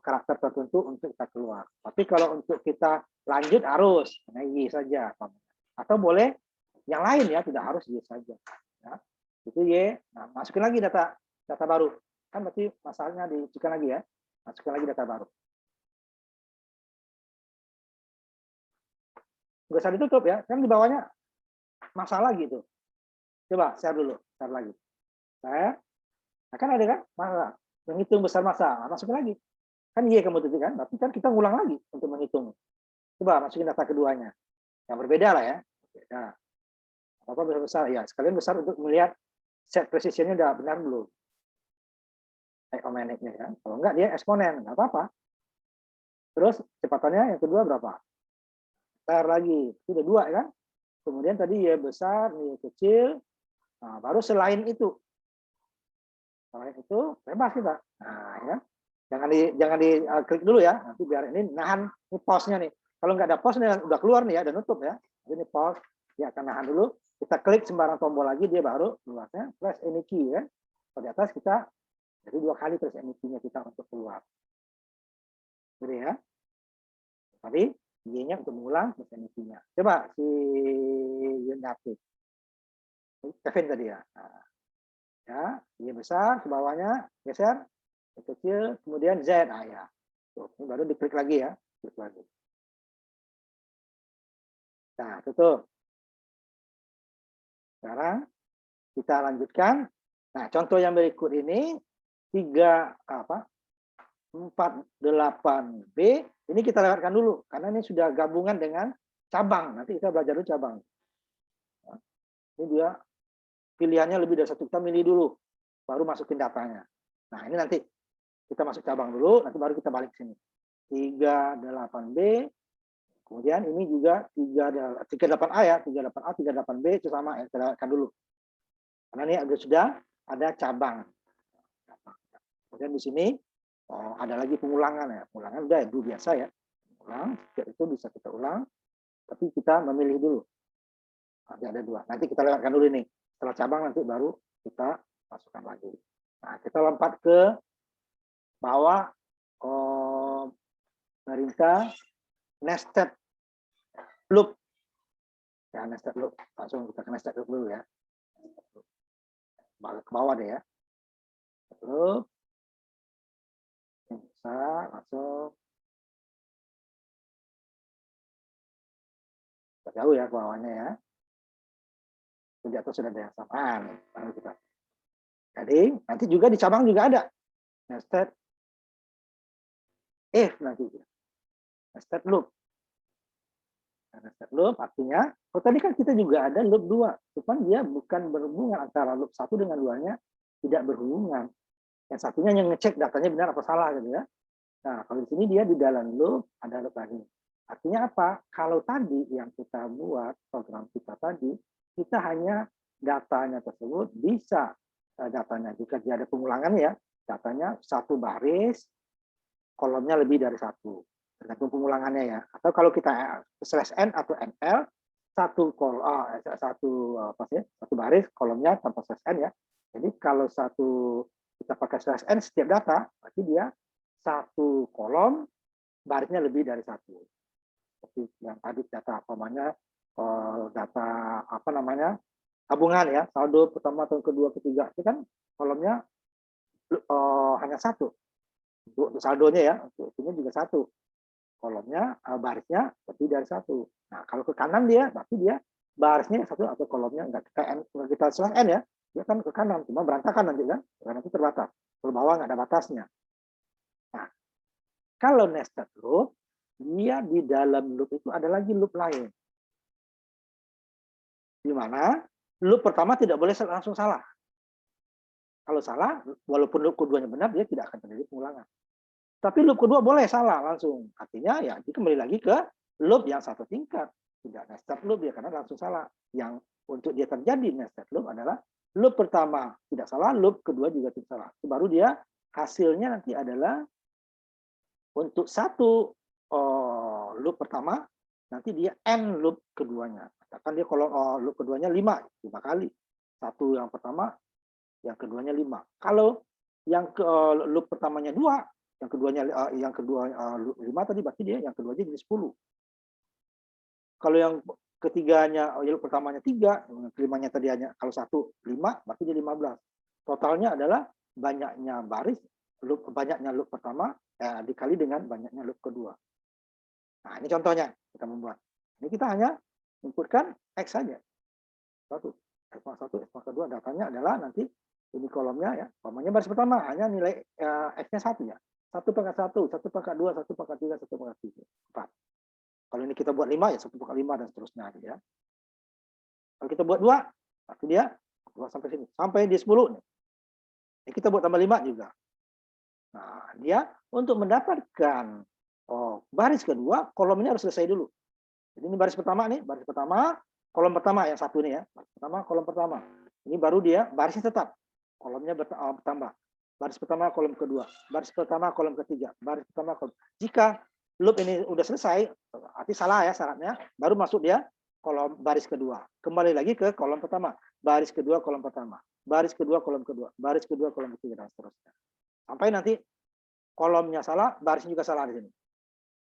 karakter tertentu untuk kita keluar. Tapi kalau untuk kita lanjut harus Y saja. Atau boleh yang lain ya, tidak harus Y saja. Ya. Itu Y. Nah, masukin lagi data baru. Kan berarti masalahnya dimasukkan lagi ya. Masukkan lagi data baru. Nggak usah ditutup ya. Kan di bawahnya masalah gitu. Coba share dulu. Share lagi. Share. Nah, kan ada kan masalah. Menghitung besar masa. Nah, masukin lagi. Kan Y kamu tutup kan. Tapi kan kita ngulang lagi untuk menghitung. Coba masukin data keduanya. Yang berbeda lah ya. Beda. Apa besar-besar? Ya, sekalian besar untuk melihat set precision-nya udah benar belum. Omeneknya kan. Kalau enggak dia eksponen, nggak apa-apa. Terus kecepatannya yang kedua berapa? Share lagi. Itu udah 2 kan. Kemudian tadi Y besar, Y kecil. Nah, baru selain itu. Selain itu bebas kita. Nah, ya. Jangan di klik dulu ya. Nanti biar ini nahan ini pause-nya nih. Kalau nggak ada pause nih udah keluar nih ya, udah nutup ya. Ini pause, dia akan nahan dulu. Kita klik sembarang tombol lagi dia baru keluarnya. Press any key ya. Di atas kita jadi 2 kali press any key-nya kita untuk keluar. Jadi ya. Tadi Y-nya untuk mengulang press any key-nya. Coba si Yundatif. Kevin tadi ya. Nah, ya, Y besar ke bawahnya geser. Y kecil, kemudian Z. Nah, ya. Tuh, ini baru diklik lagi ya. Klik lagi. Nah, tutup. Sekarang kita lanjutkan. Nah, contoh yang berikut ini 48B ini kita lewatkan dulu karena ini sudah gabungan dengan cabang. Nanti kita belajar dulu cabang. Ini dia pilihannya lebih dari satu, kita milih dulu baru masukin datanya. Nah, ini nanti kita masuk cabang dulu, nanti baru kita balik ke sini. 38B. Kemudian ini juga 38A ya, 38A, 38B itu sama ya, kita lewatkan dulu. Karena ini sudah ada cabang. Kemudian di sini ada lagi pengulangan ya. Pengulangan udah itu biasa ya. Ulang, setiap itu bisa kita ulang, tapi kita memilih dulu. Ada 2. Nanti kita lewatkan dulu ini. Setelah cabang nanti baru kita masukkan lagi. Nah, kita lompat ke bawah perintah nested loop. Ya, nested loop. Langsung kita ke nested loop dulu ya. Balik ke bawah deh ya. Loop. Bisa langsung. Jauh ya ke bawahnya ya. Di atas sudah ada yang samaan. Jadi nanti juga di cabang juga ada. Nested if nanti. Nested loop. Nested loop artinya, tadi kan kita juga ada loop 2. Cuman dia bukan berhubungan antara loop 1 dengan 2-nya, tidak berhubungan. Yang satunya yang ngecek datanya benar apa salah gitu ya. Nah, kalau di sini dia di dalam loop, ada loop lagi. Artinya apa? Kalau tadi yang kita buat, program kita tadi, kita hanya datanya tersebut bisa, datanya jika dia ada pengulangan ya, datanya satu baris, kolomnya lebih dari satu, tergantung pengulangannya ya. Atau kalau kita slash n atau nl, satu baris kolomnya tanpa slash n ya. Jadi kalau kita pakai slash n setiap data, berarti dia satu kolom barisnya lebih dari satu. Seperti yang tadi data data tabungan ya, saldo pertama, tahun kedua, ketiga, itu kan kolomnya hanya satu. Untuk saldonya ya, untuk itunya juga satu. Kolomnya, barisnya lebih dari satu. Nah, kalau ke kanan berarti dia barisnya satu atau kolomnya enggak kita slash n ya, dia kan ke kanan, cuma berantakan nanti kan, karena itu terbatas. Kalau bawah nggak ada batasnya. Nah, kalau nested loop, dia di dalam loop itu ada lagi loop lain. Di mana loop pertama tidak boleh langsung salah. Kalau salah, walaupun loop keduanya benar, dia tidak akan terjadi pengulangan. Tapi loop kedua boleh salah langsung. Artinya ya dia kembali lagi ke loop yang satu tingkat. Tidak nested loop dia karena langsung salah. Yang untuk dia terjadi nested loop adalah loop pertama tidak salah, loop kedua juga tidak salah. Baru dia hasilnya nanti adalah untuk satu loop pertama, nanti dia n loop keduanya. Katakan dia kalau loop keduanya 5 kali. Satu yang pertama, yang keduanya 5. Kalau yang loop pertamanya 2, yang kedua 5 tadi, berarti dia yang kedua jadi 10. Kalau yang ketiganya, loop pertamanya 3, kelimanya tadi hanya kalau 1 5, berarti dia 15. Totalnya adalah banyaknya loop pertama dikali dengan banyaknya loop kedua. Nah, ini contohnya kita membuat. Ini kita hanya inputkan X saja. Satu, X1, X2, datanya adalah nanti ini kolomnya ya. Kolomnya baris pertama hanya nilai X-nya 1 ya. 1 pangkat 1, 1 pangkat 2, 1 pangkat 3, 1 pangkat 3, 4. Kalau ini kita buat 5 ya 1 pangkat 5 dan seterusnya ya. Kalau kita buat 2, berarti dia 2 sampai sini. Sampai di 10 nih. Ini kita buat tambah 5 juga. Nah, dia untuk mendapatkan baris kedua, kolomnya harus selesai dulu. Jadi ini baris pertama nih, baris pertama, kolom pertama yang satu ini ya. Baris pertama, kolom pertama. Ini baru dia barisnya tetap. Kolomnya bertambah. Baris pertama, kolom kedua. Baris pertama, kolom ketiga. Baris pertama, kolom. Jika loop ini udah selesai, arti salah ya syaratnya, baru masuk dia kolom baris kedua. Kembali lagi ke kolom pertama. Baris kedua, kolom pertama. Baris kedua, kolom kedua. Baris kedua, kolom ketiga, dan seterusnya. Sampai nanti kolomnya salah, barisnya juga salah di sini.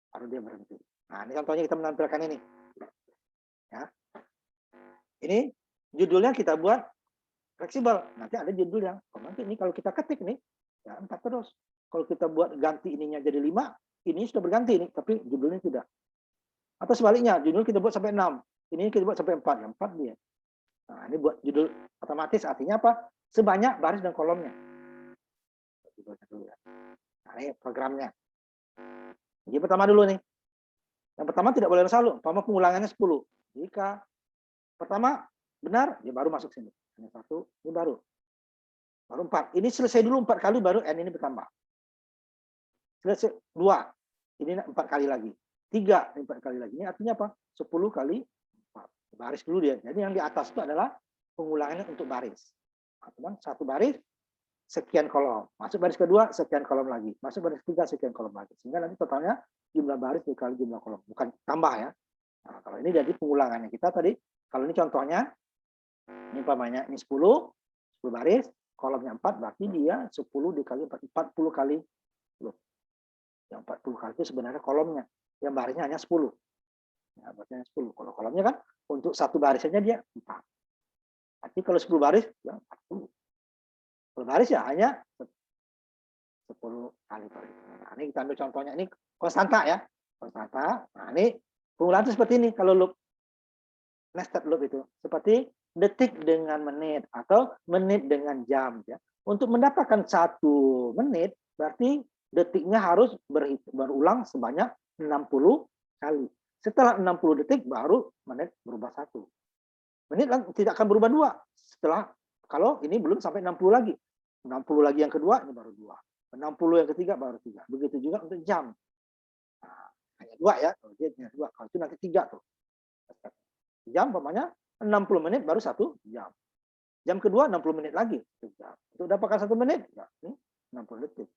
Baru dia berhenti. Nah, ini contohnya kita menampilkan ini. Ya. Ini judulnya kita buat fleksibel. Nanti ada judul yang nanti ini kalau kita ketik nih, ya 4 terus. Kalau kita buat ganti ininya jadi 5, ini sudah berganti nih, tapi judulnya tidak. Atau sebaliknya, judul kita buat sampai 6. Ini kita buat sampai 4, yang 4 dia. Nah, ini buat judul otomatis artinya apa? Sebanyak baris dan kolomnya. Nah, ini programnya. Jadi pertama dulu nih. Yang pertama tidak boleh selalu. Pertama pengulangannya 10. Jika pertama benar, ya baru masuk sini. Ini 1, ini baru 4. Ini selesai dulu 4 kali, baru n ini bertambah. Selesai 2, ini 4 kali lagi. 3, ini 4 kali lagi. Ini artinya apa? 10 kali 4. Baris dulu dia. Jadi yang di atas itu adalah pengulangannya untuk baris. Nah, satu baris, sekian kolom. Masuk baris kedua, sekian kolom lagi. Masuk baris ketiga, sekian kolom lagi. Sehingga nanti totalnya jumlah baris dikali jumlah kolom. Bukan tambah ya. Nah, kalau ini jadi pengulangannya kita tadi. Kalau ini contohnya, ini umpamanya ini 10 baris, kolomnya 4, berarti dia 10 dikali 4, 40 kali. Yang 40 kali itu sebenarnya kolomnya. Yang barisnya hanya 10. Ya, barisnya 10. Kalau kolomnya kan untuk satu barisnya dia 4. Berarti kalau 10 baris, ya 40. Baris ya hanya 10 kali. Nah, ini kita ambil contohnya, ini konstanta ya, konstanta. Nah, ini pengulangan itu seperti ini kalau loop nested loop itu seperti detik dengan menit atau menit dengan jam ya. Untuk mendapatkan 1 menit berarti detiknya harus berulang sebanyak 60 kali. Setelah 60 detik baru menit berubah 1. Menit tidak akan berubah 2 setelah kalau ini belum sampai 60 lagi. 60 lagi yang kedua, ini baru 2. 60 yang ketiga baru 3. Begitu juga untuk jam. Nah, hanya 2 ya, kalau dia hanya 2. Kalau itu nanti 3 tuh. Jam umpamanya 60 menit baru 1 jam. Jam kedua 60 menit lagi 1 jam. Untuk dapatkan 1 menit, ya, ini 60 detik.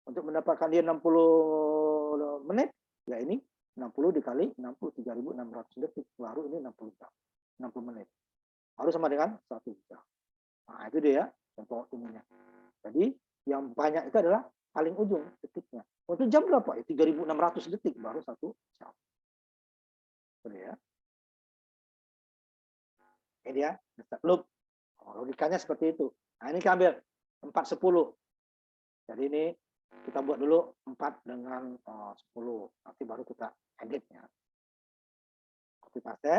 Untuk mendapatkan dia 60 menit, ya ini 60 dikali 60, 3.600 detik. Baru ini 60 jam. 60 menit. Harus sama dengan 1 jam. Nah, itu dia contoh ininya. Jadi yang banyak itu adalah paling ujung detiknya. Untuk jam berapa? 3.600 detik baru 1 jam. Itu ya. Ini dia step loop. Logikanya seperti itu. Nah, ini kita ambil 4, 10. Jadi ini kita buat dulu 4 dengan 10. Nanti baru kita editnya. Copy paste.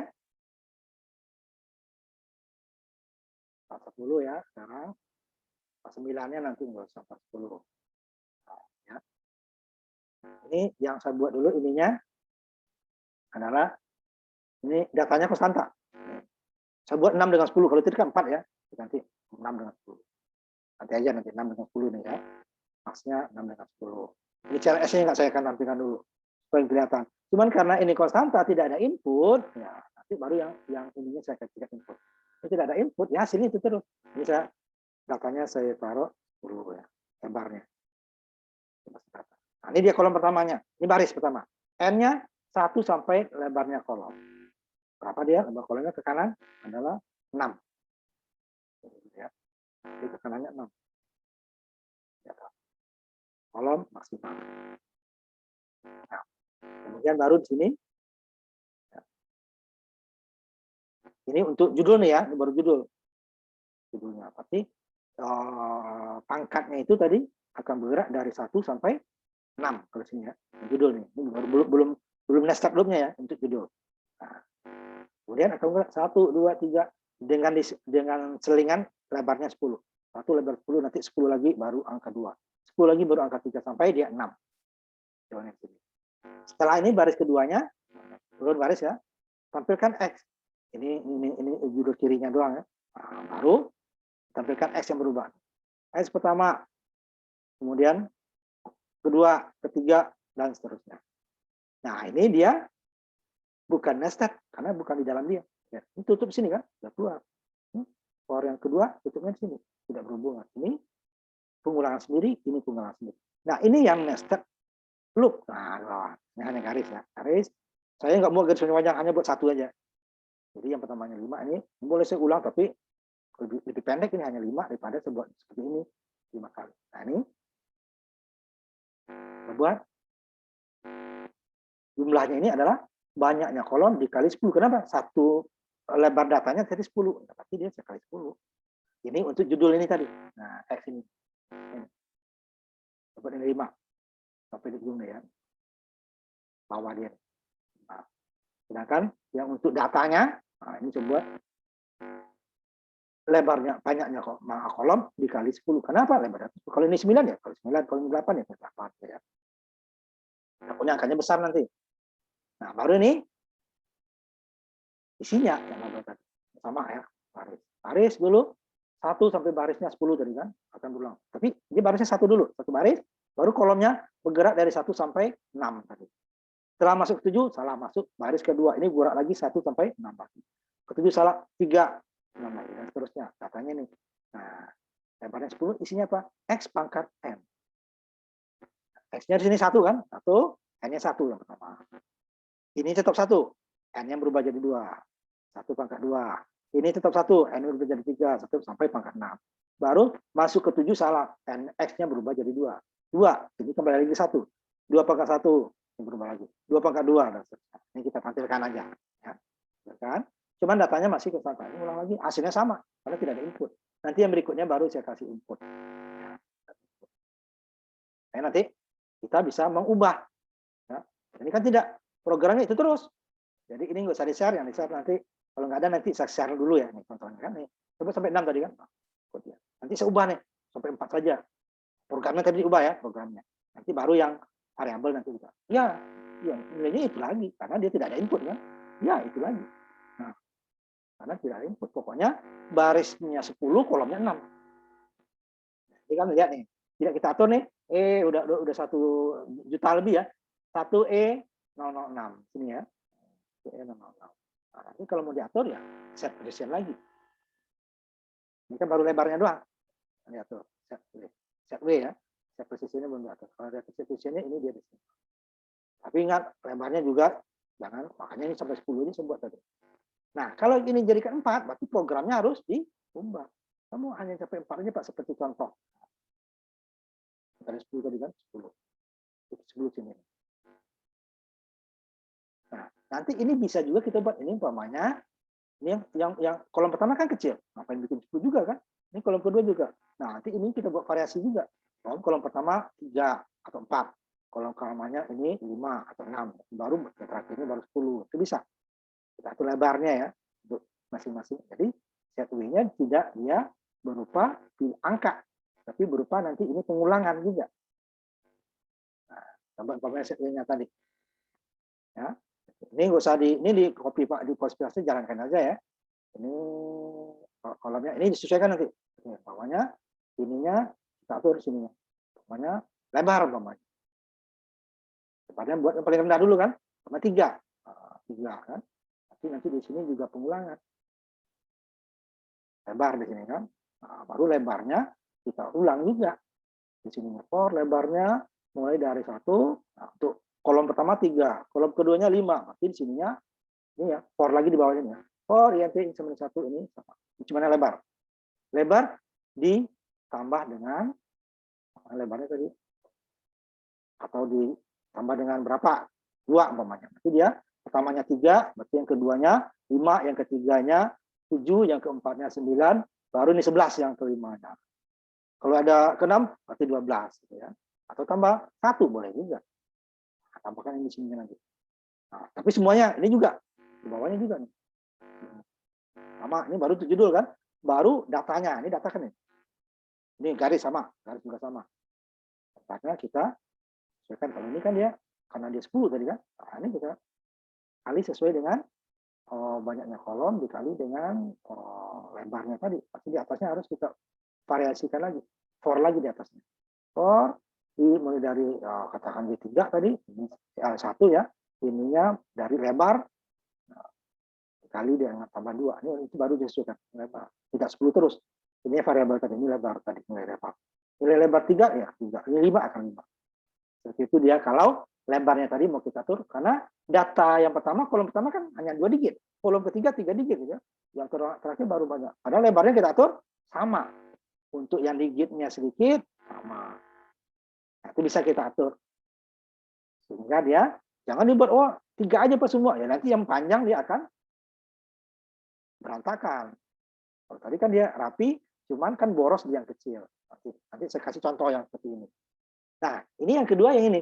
4, 10 ya sekarang. 9-nya nanti nggak usah 4, 10. Nah, ya. Ini yang saya buat dulu ininya adalah ini datanya konstanta. Saya buat 6 dengan 10. Kalau tidak kan 4 ya. Nanti 6 dengan 10. Nanti aja nanti 6 dengan 10 nih ya. Maksnya 6 dengan 10. Ini CLS-nya nggak saya akan tampilkan dulu. Supaya kelihatan. Cuman karena ini konstanta tidak ada input, ya nanti baru yang ininya saya kasih input. Ini tidak ada input, ya hasilnya itu terus. Ini saya datanya saya taruh 10 ya. Lebarnya. Nah, ini dia kolom pertamanya. Ini baris pertama. N-nya 1 sampai lebarnya kolom. Berapa dia? Lebar kolomnya ke kanan adalah 6. Ya. Jadi ke kanannya 6. Ya. Kolom maksimal. Nah, kemudian baru di sini. Ya. Ini untuk judul nih ya, ini baru judul. Judulnya. Tapi pangkatnya itu tadi akan bergerak dari 1 sampai 6 kalau sini ya. Judul nih. Ini belum nested loop-nya ya untuk judul. Nah, kemudian akan bergerak 1, 2, 3 dengan selingan lebarnya 10. 1 lebar 10, nanti 10 lagi baru angka 2. 10 lagi baru angka 3 sampai dia 6. Setelah ini baris keduanya, turun baris ya, tampilkan X. Ini judul kirinya doang ya. Nah, baru tampilkan X yang berubah. X pertama, kemudian kedua, ketiga, dan seterusnya. Nah, ini dia bukan nested, karena bukan di dalam dia. Ya, ini tutup sini kan, sudah keluar. Power yang kedua, tutupnya di sini. Tidak berhubungan. Ini pengulangan sendiri, ini pengulangan sendiri. Nah, ini yang nested loop. Nah, ini hanya garis ya. Garis. Saya nggak mau garis panjang, hanya buat satu aja. Jadi yang pertamanya 5 ini, boleh saya ulang, tapi lebih pendek ini hanya 5 daripada saya buat seperti ini 5 kali. Nah, ini saya buat jumlahnya ini adalah banyaknya kolom dikali 10. Kenapa? Satu lebar datanya tadi 10. Tapi dia sekali 10. Ini untuk judul ini tadi. Nah, X ini. Dapat ini 5. Sampai di ujung ya. Bawah dia. Nah, sedangkan yang untuk datanya, nah ini coba lebarnya, banyaknya kolom dikali 10. Kenapa lebarnya? Kalau ini 9 ya, kalau 9, kalau ini 8 ya, 8 ya. Pokoknya angkanya besar nanti. Nah, baru ini isinya yang sama ya, baris. Baris dulu 1 sampai barisnya 10 tadi kan akan berulang. Tapi dia barisnya 1 dulu, 1 baris, baru kolomnya bergerak dari 1 sampai 6 tadi. Setelah masuk 7 salah masuk baris kedua. Ini bergerak lagi 1 sampai 6 lagi. Ke-7 salah 3, 6 lagi dan seterusnya. Katanya nih. Nah, lebarnya 10 isinya apa? X pangkat N. X-nya di sini 1 kan? 1, N-nya 1 yang pertama. Ini tetap 1, N-nya berubah jadi 2. 1 pangkat 2. Ini tetap 1, N berubah jadi 3, 1 sampai pangkat 6. Baru masuk ke 7 salah, X-nya berubah jadi 2. 2, ini kembali lagi 1. 2 pangkat 1, ini berubah lagi. 2 pangkat 2, dan seterusnya. Ini kita tampilkan aja. Ya. Kan? Cuman datanya masih ke sana. Ini ulang lagi, hasilnya sama, karena tidak ada input. Nanti yang berikutnya baru saya kasih input. Nah, nanti kita bisa mengubah. Ya. Ini kan tidak, programnya itu terus. Jadi ini nggak usah di-share, yang di-share nanti kalau nggak ada nanti saya share dulu ya nih contohnya kan nih. Coba sampai 6 tadi kan. Nanti saya ubah nih sampai 4 saja. Programnya tadi diubah ya programnya. Nanti baru yang variabel nanti juga. Ya, nilainya itu lagi karena dia tidak ada input kan. Ya, itu lagi. Nah, karena tidak ada input. Pokoknya barisnya 10, kolomnya 6. Jadi kan lihat nih. Tidak kita atur nih. udah 1 juta lebih ya. 1E006 sini ya. 1E006. Nah, nanti kalau mau diatur ya set precision lagi. Ini kan baru lebarnya doang. Diatur set W ya. Set precisionnya belum diatur. Kalau ada set precisionnya ini dia di sini. Tapi ingat lebarnya juga jangan, makanya ini sampai 10 ini saya buat tadi. Nah, kalau ini jadikan 4, berarti programnya harus diubah. Kamu hanya sampai 4 aja Pak, seperti contoh. Dari 10 tadi kan 10. 10 sini. Nah, nanti ini bisa juga kita buat ini umpamanya ini yang kolom pertama kan kecil. Ngapain bikin 10 juga kan? Ini kolom kedua juga. Nah, nanti ini kita buat variasi juga. Kolom pertama 3 atau 4. Kolom kelamanya ini 5 atau 6. Baru terakhirnya baru 10. Itu bisa. Kita atur lebarnya ya untuk masing-masing. Jadi set W-nya tidak dia berupa angka, tapi berupa nanti ini pengulangan juga. Nah, coba umpamanya set W-nya tadi. Ya. Ini nggak usah ini di copy Pak, di paste jalankan aja ya. Ini kolomnya ini disesuaikan nanti. Umpamanya ininya kita atur sininya. Umpamanya lebar umpamanya. Tepatnya buat yang paling rendah dulu kan, sama 3. 3 kan. Nanti di sini juga pengulangan. Lebar di sini kan. Nah, baru lebarnya kita ulang juga. Di sini for lebarnya mulai dari 1. Nah, untuk kolom pertama 3, kolom keduanya 5. Berarti di sininya ini ya, for lagi di bawahnya ya. For INT sama 1 ini sama. Cuma lebar. Lebar ditambah dengan lebarnya tadi. Atau ditambah dengan berapa? 2 umpamanya. Berarti dia pertamanya 3, berarti yang keduanya 5, yang ketiganya 7, yang keempatnya 9, baru ini 11 yang kelimanya. Kalau ada ke-6, berarti 12. Gitu ya. Atau tambah 1 boleh juga. Nah, tambahkan ini di sini nanti. Nah, tapi semuanya, ini juga. Di bawahnya juga nih. Sama, ini baru judul kan. Baru datanya, ini data kan nih. Ini garis sama, garis juga sama. Tempatnya kita sesuaikan. Kalau ini kan dia, karena dia 10 tadi kan. Nah, ini kita kali sesuai dengan banyaknya kolom dikali dengan lebarnya tadi. Pasti di atasnya harus kita variasikan lagi. For lagi di atasnya. For mulai dari katakan D3 tadi, 1 ya. Ininya dari lebar dikali dengan tambah 2. Ini itu baru disesuaikan lebar. Tidak 10 terus. Ini variabel tadi, ini lebar tadi, nilai lebar. Nilai lebar 3 ya 3. Ini 5 akan 5. Seperti itu dia kalau lebarnya tadi mau kita atur, karena data yang pertama, kolom pertama kan hanya 2 digit, kolom ketiga 3 digit, ya. Yang terakhir baru banyak. Padahal lebarnya kita atur sama. Untuk yang digitnya sedikit sama. Nah, itu bisa kita atur. Sehingga dia jangan dibuat 3 aja Pak semua. Ya nanti yang panjang dia akan berantakan. Kalau tadi kan dia rapi, cuman kan boros di yang kecil. Nanti saya kasih contoh yang seperti ini. Nah, ini yang kedua yang ini.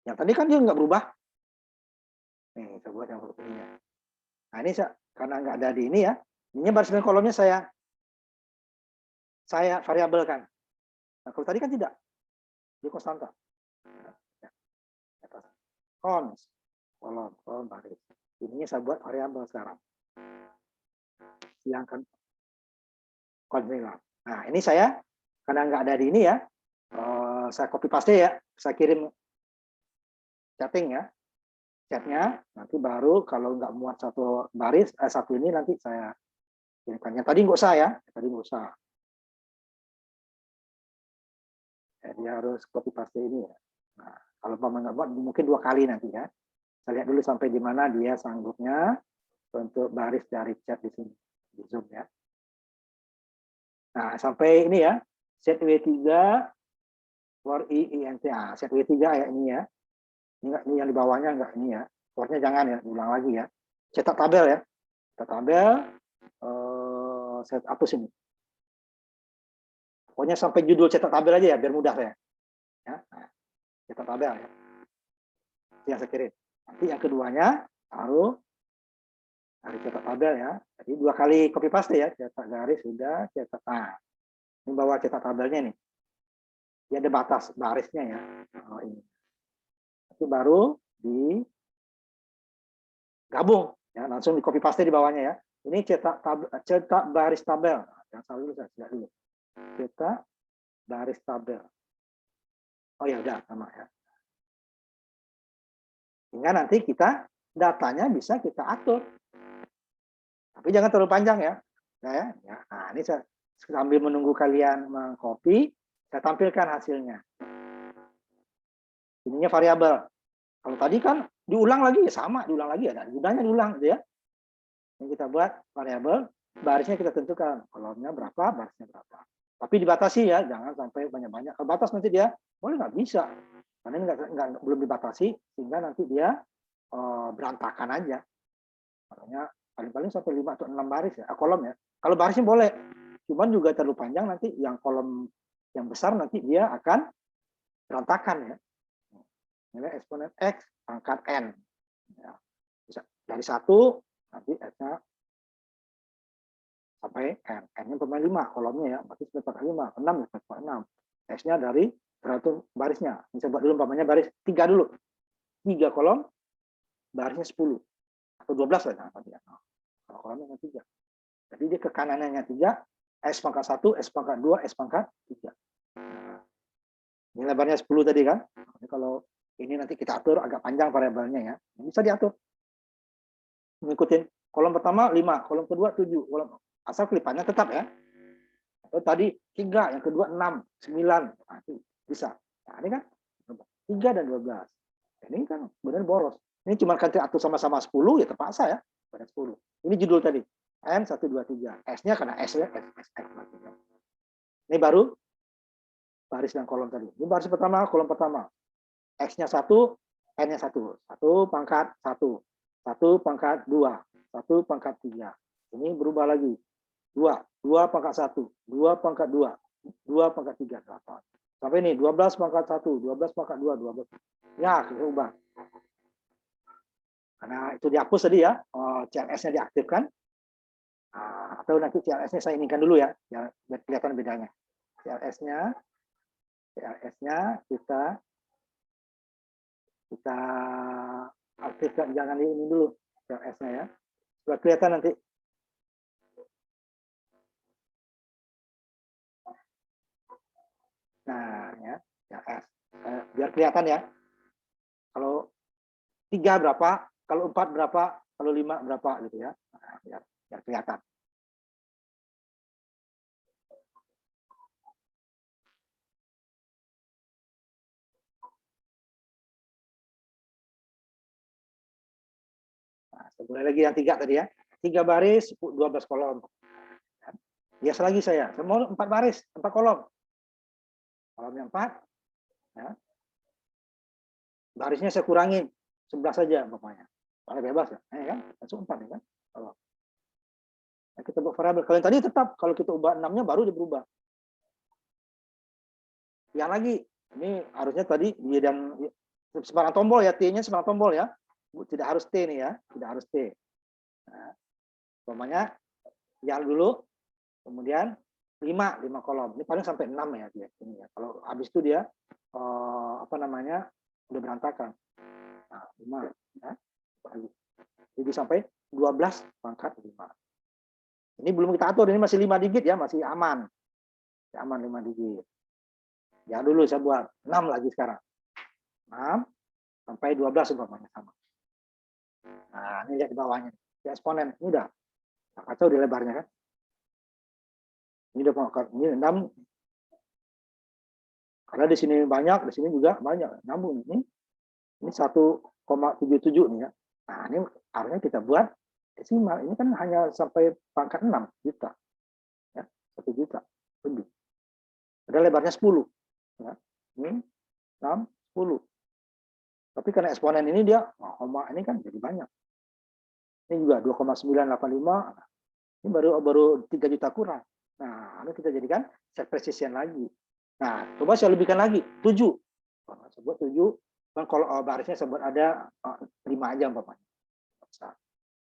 Yang tadi kan dia nggak berubah. Nih, saya buat yang ini. Nah, ini karena nggak ada di ini ya. Ini baris dan kolomnya saya variabelkan. Nah, kalau tadi kan tidak. Dia konstanta. Cons, kolom, baris. Ininya saya buat variabel sekarang. Yang kan konsilar. Nah, ini saya karena nggak ada di ini ya. Saya copy paste ya. Saya kirim chatting ya. Chatnya nanti baru kalau nggak muat satu baris satu ini nanti saya kirimkan. Yang tadi nggak usah ya, tadi nggak usah. Jadi harus copy paste ini ya. Nah, kalau Bapak nggak buat mungkin 2 kali nanti ya. Saya lihat dulu sampai di mana dia sanggupnya untuk baris dari chat di sini di Zoom ya. Nah, sampai ini ya set W3 for INT. Nah, set W3 ya ini ya. Ini yang di bawahnya enggak ini ya. For-nya jangan ya, ulang lagi ya. Cetak tabel ya. Cetak tabel set hapus ini. Pokoknya sampai judul cetak tabel aja ya biar mudah saya. Ya. Nah, cetak tabel ya. Itu yang saya kirim. Nanti yang keduanya taruh dari cetak tabel ya. Jadi 2 kali copy paste ya. Cetak garis sudah, cetak. Nah, ini bawa cetak tabelnya nih. Dia ada batas barisnya ya. Ini. Nanti baru digabung ya, langsung di copy paste di bawahnya ya. Ini cetak baris tabel. Yang salah dulu saya dulu. Cetak baris tabel. Oh ya udah sama ya. Sehingga nanti kita datanya bisa kita atur. Tapi jangan terlalu panjang ya. Ya. Nah, ini saya sambil menunggu kalian mengcopy, saya tampilkan hasilnya. Ininya variabel. Kalau tadi kan diulang lagi ya sama, diulang lagi ada gunanya diulang gitu ya. Ini kita buat variabel, barisnya kita tentukan kolomnya berapa, barisnya berapa. Tapi dibatasi ya, jangan sampai banyak-banyak. Kalau batas nanti dia boleh nggak bisa, karena ini belum dibatasi sehingga nanti dia berantakan aja. Makanya paling-paling sampai 5 atau 6 baris ya, kolom ya. Kalau barisnya boleh, cuman juga terlalu panjang nanti yang kolom yang besar nanti dia akan berantakan ya. Ini eksponen X pangkat N. Ya. Bisa dari 1 nanti S-nya sampai N. N-nya pemain 5 kolomnya ya, berarti 9 pangkat 5, 6 ya 6. S-nya dari tergantung barisnya. Bisa buat dulu umpamanya baris 3 dulu. 3 kolom, barisnya 10 atau 12 lah nanti ya. Kalau kolomnya 3. Jadi dia ke kanannya 3, S pangkat 1, S pangkat 2, S pangkat 3. Nah, ini lebarnya 10 tadi kan. Jadi kalau ini nanti kita atur agak panjang variabelnya ya. Bisa diatur. Mengikuti kolom pertama 5, kolom kedua 7, kolom asal kelipannya tetap ya. Atau tadi 3, yang kedua 6, 9. Nah, itu bisa. Nah, ini kan 3 dan 12. Ini kan benar boros. Ini cuma kan atur sama-sama 10 ya terpaksa ya. Pada 10. Ini judul tadi. N 1 2 3. S-nya karena S-nya S. Ini baru baris dan kolom tadi. Ini baris pertama, kolom pertama. X-nya 1, N-nya 1. 1 pangkat 1. 1 pangkat 2. 1 pangkat 3. Ini berubah lagi. 2. 2 pangkat 1. 2 pangkat 2. 2 pangkat 3. 8. Sampai ini 12 pangkat 1. 12 pangkat 2. 12. Ya, kita ubah. Karena itu dihapus tadi ya. CLS-nya diaktifkan. Atau nanti CLS-nya saya inikan dulu ya. Biar kelihatan bedanya. CLS-nya kita aktifkan, jangan ini dulu CLS-nya ya. Sudah kelihatan nanti. Nah, ya, CLS. Biar kelihatan ya. Kalau 3 berapa, kalau 4 berapa, kalau 5 berapa gitu ya. Nah, biar kelihatan. Nah, mulai lagi yang 3 tadi ya. 3 baris, 12 kolom. Biasa lagi saya mau 4 baris, 4 kolom. Kolomnya 4. Ya. Barisnya saya kurangin 11 saja pokoknya. Kalau bebas ya, kan? Langsung 4 ya kan. Kalau kita buat variabel. Kalau yang tadi tetap, kalau kita ubah 6-nya baru dia berubah. Yang lagi, ini harusnya tadi dan sembarang tombol ya, T-nya sembarang tombol ya. Tidak harus T nih ya, tidak harus T. Nah, umpamanya yang dulu, kemudian 5 kolom. Ini paling sampai 6 ya dia. Ini ya. Kalau habis itu dia udah berantakan. Nah, 5 ya. Jadi sampai 12 pangkat 5. Ini belum kita atur, ini masih 5 digit ya, masih aman. Masih aman 5 digit. Ya dulu saya buat 6 lagi sekarang. 6 sampai 12 umpamanya sama. Nah, ini lihat di bawahnya. Di eksponen ini udah kacau di lebarnya kan. Ini udah ini 6. Karena di sini banyak, di sini juga banyak. Nyambung ini 1,77 nih ya. Nah, ini harusnya kita buat desimal. Ini kan hanya sampai pangkat 6 juta. Ya, 1 juta lebih. Ada lebarnya 10. Ya. Ini 6, 10. Tapi karena eksponen ini dia, ini kan jadi banyak. Ini juga 2,985. Ini baru 3 juta kurang. Nah, ini kita jadikan set precision lagi. Nah, coba saya lebihkan lagi, 7. Saya buat 7. Dan kalau barisnya saya buat ada 5 aja umpamanya.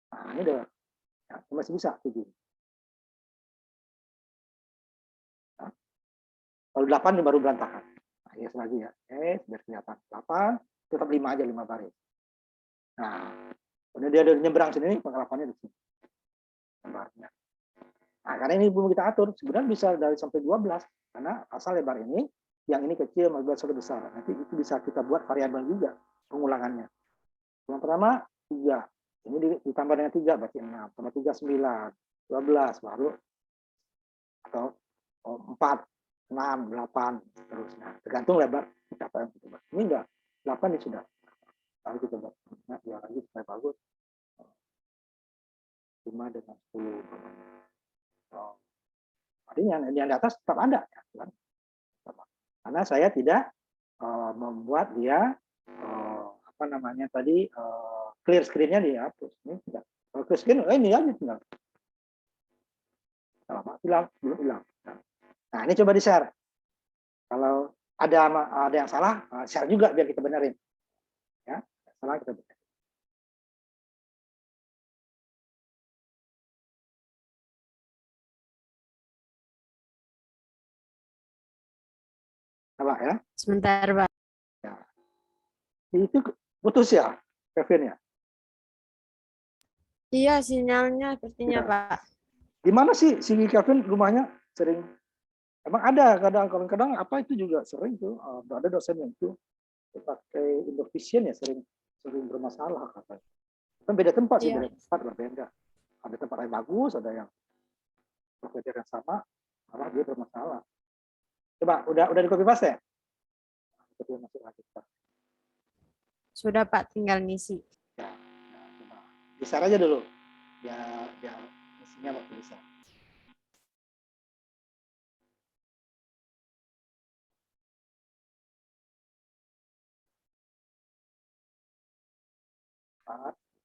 Nah, ini udah ya, masih bisa 7. Nah, kalau 8 ini baru berantakan. Nah, ya lagi ya. Biar kelihatan. 8, tetap 5 aja, 5 baris. Nah, kemudian dia ada nyebrang sini, pengelapannya di sini. Lebarnya. Nah, karena ini belum kita atur, sebenarnya bisa dari sampai 12. Karena asal lebar ini yang ini kecil, 15 besar. Nanti itu bisa kita buat variabel juga pengulangannya. Yang pertama 3, ini ditambah dengan 3 berarti 6, tambah 3 9, 12 baru atau 4, 6, 8 terusnya. Tergantung lebar apa yang kita buat. Ini enggak 8 ini sudah. Lalu kita buat dua lagi supaya bagus. 5 dengan 10. Artinya yang di atas tetap ada. Karena saya tidak membuat dia apa namanya tadi clear screen-nya dihapus. Ini tidak. Kalau clear screen, ini aja tinggal. Kalau hilang, belum hilang. Nah, ini coba di-share. Kalau ada yang salah, share juga biar kita benerin. Ya, salah kita benerin. Apa ya? Sebentar, Pak. Ya. Itu putus ya, Kevin ya? Iya, sinyalnya sepertinya, Ya. Pak. Gimana sih si Kevin rumahnya sering? Emang ada kadang-kadang apa itu juga sering tuh. Ada dosen yang itu pakai Indovision ya sering bermasalah katanya. Kan beda tempat sih, Iya. beda tempat berbeda. Ada tempat yang bagus, ada yang provider yang sama, malah dia bermasalah. Coba udah di copy paste ya? Kita masuk lagi. Sudah, Pak, tinggal ngisi. Ya, coba. Di-share aja dulu. Ya isinya waktu bisa.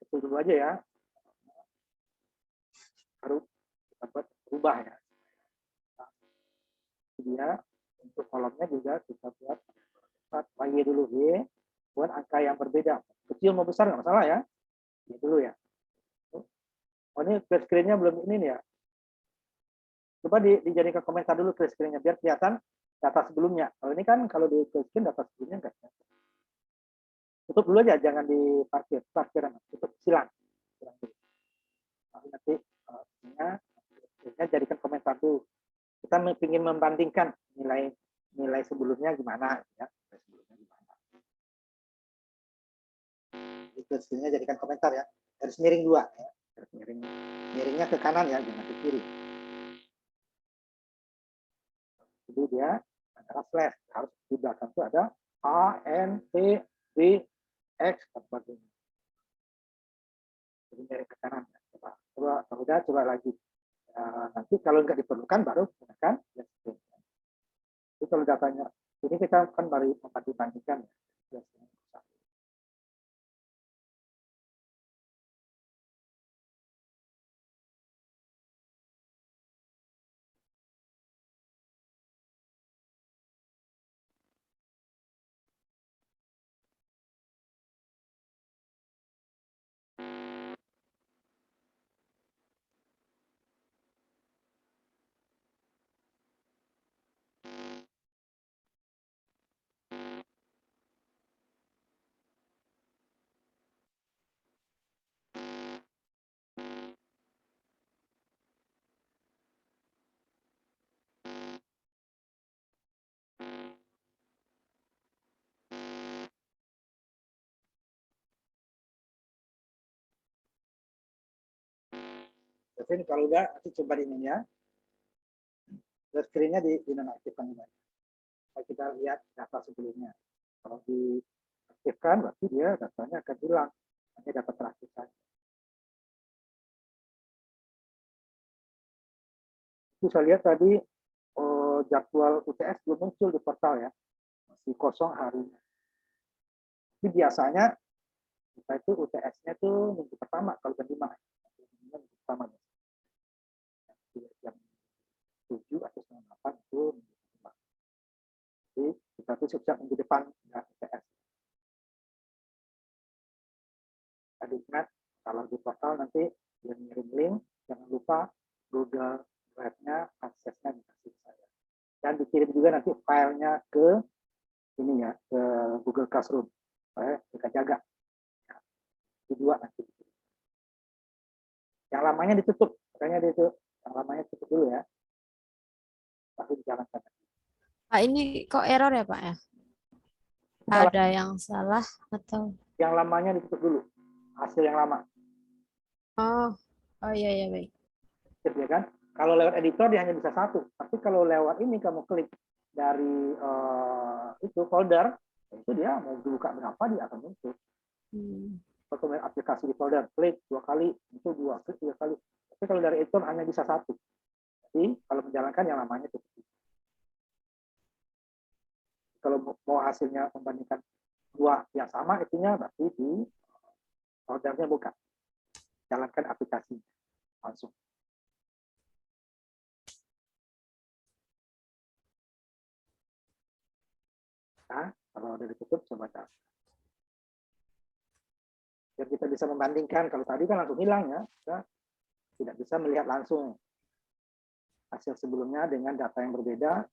Itu dulu aja ya. Baru kita buat berubah ya. Nah, dia untuk kolomnya juga kita buat lagi dulu Y buat angka yang berbeda. Kecil mau besar nggak masalah ya. Ini dulu ya. Oh ini clear screen-nya belum ini nih ya. Coba dijadikan komentar dulu clear screen-nya biar kelihatan data sebelumnya. Kalau ini kan kalau di clear screen data sebelumnya enggak. Tutup dulu aja, jangan diparkir. Parkiran, tutup silang. Nanti jadikan komentar dulu. Kita ingin membandingkan nilai sebelumnya gimana ya. Sebelumnya gimana. Clear screen-nya jadikan komentar ya. Garis miring 2 ya. Garis miringnya ke kanan ya, jangan ke kiri. Jadi dia adalah slash, harus di belakang itu ada A, N, T, B, X, dan sebagainya. Jadi miring ke kanan. Coba lagi. Nanti kalau nggak diperlukan baru gunakan. Jadi kalau datanya, ini kita kan baru membanding-bandingkan ya. Jadi kalau enggak, nanti coba ini ya. Screen-nya dinonaktifkan juga. Kita lihat data sebelumnya. Kalau diaktifkan, berarti dia datanya akan hilang. Hanya data terakhir saja. Itu saya lihat tadi jadwal UTS belum muncul di portal ya. Masih kosong harinya. Tapi biasanya kita itu UTS-nya tuh minggu pertama kalau jam 5. Minggu pertama. Jam 7 atau setengah 8 itu minggu pertama. Jadi kita tuh sejak minggu depan ya UTS. Tadi ingat kalau di portal nanti dia ngirim link, jangan lupa Google Drive-nya aksesnya dikasih saya. Dan dikirim juga nanti filenya ke ini ya, ke Google Classroom. Supaya kita jaga. Di 2 nanti. Yang lamanya ditutup, makanya itu yang lamanya tutup dulu ya. Tapi dijalankan. Pak, ini kok error ya, Pak ya? Salah, Ada yang salah atau? yang lamanya ditutup dulu, hasil yang lama. Oh, oh iya, iya, baik. Ya kan? Kalau lewat editor dia hanya bisa satu, tapi kalau lewat ini kamu klik dari itu folder, itu dia mau buka berapa dia akan muncul. Hmm. Atau aplikasi di folder, klik 2 kali, itu 2, klik 3 kali. Tapi kalau dari editor hanya bisa satu. Jadi kalau menjalankan yang namanya itu. Kalau mau hasilnya membandingkan 2 yang sama, itunya berarti di foldernya bukan. Jalankan aplikasi langsung. Nah, kalau udah ditutup, coba cari. Biar kita bisa membandingkan. Kalau tadi kan langsung hilang ya, kita tidak bisa melihat langsung hasil sebelumnya dengan data yang berbeda.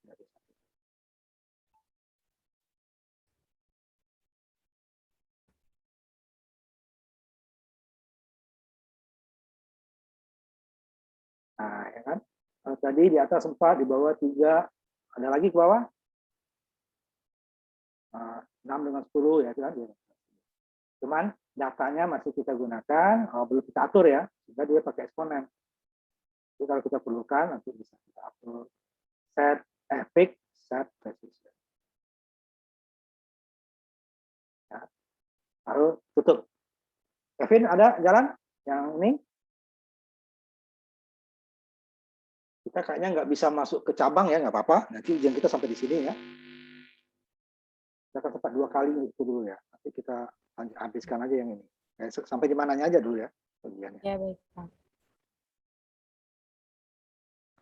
Nah, ya kan? Tadi di atas 4, di bawah 3, ada lagi ke bawah? 6 dengan 10 ya kan? Cuman datanya masih kita gunakan, belum kita atur ya, sehingga dia pakai eksponen. Jadi kalau kita perlukan nanti bisa kita atur set fix, set precision. Ya. Lalu tutup. Kevin ada jalan yang ini? Kita kayaknya nggak bisa masuk ke cabang ya, nggak apa-apa. Nanti ujian kita sampai di sini ya. Kita akan sempat 2 kali itu dulu ya. Nanti kita habiskan aja yang ini. Sampai di mananya aja dulu ya ujiannya. Ya, baik, Pak.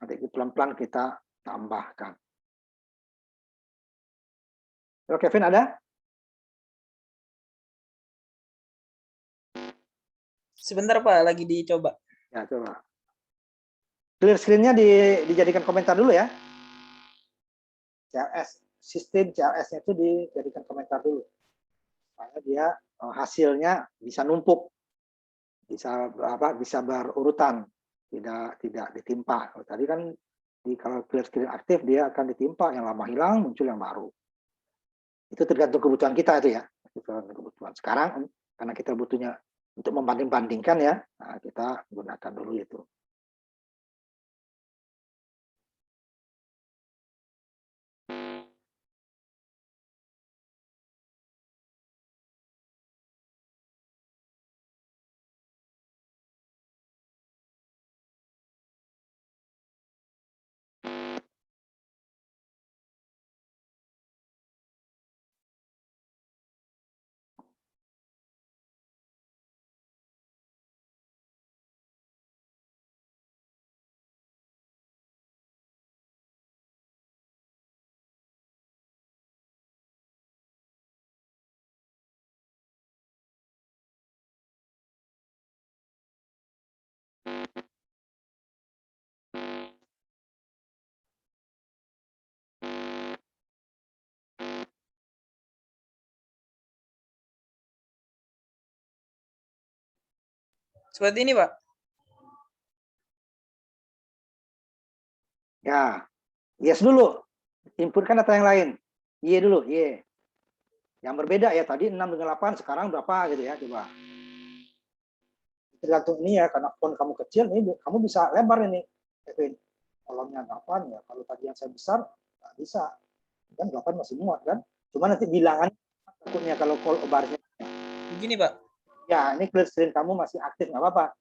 Nanti pelan-pelan kita tambahkan. Halo Kevin ada? Sebentar Pak, lagi dicoba. Ya coba. Clear screen-nya dijadikan komentar dulu ya. CLS, sistem CLS-nya itu dijadikan komentar dulu. Supaya dia hasilnya bisa numpuk, bisa berurutan, tidak ditimpa. Kalau tadi kan kalau clear screen aktif dia akan ditimpa, yang lama hilang muncul yang baru. Itu tergantung kebutuhan kita itu ya. Kebutuhan sekarang karena kita butuhnya untuk membanding-bandingkan ya, nah kita gunakan dulu itu. Seperti ini Pak. Ya, yes dulu. Inputkan data yang lain. Y dulu, Y. Yang berbeda ya, tadi 6 dengan 8, sekarang berapa gitu ya, coba. Tergantung ini ya, karena font kamu kecil, ini kamu bisa lebar ini, Kevin. Kolomnya 8 ya, kalau tadi yang saya besar, nggak bisa. Kan 8 masih muat kan. Cuma nanti bilangan takutnya kalau barisnya. Begini Pak. Ya, ini clear screen kamu masih aktif, nggak apa-apa.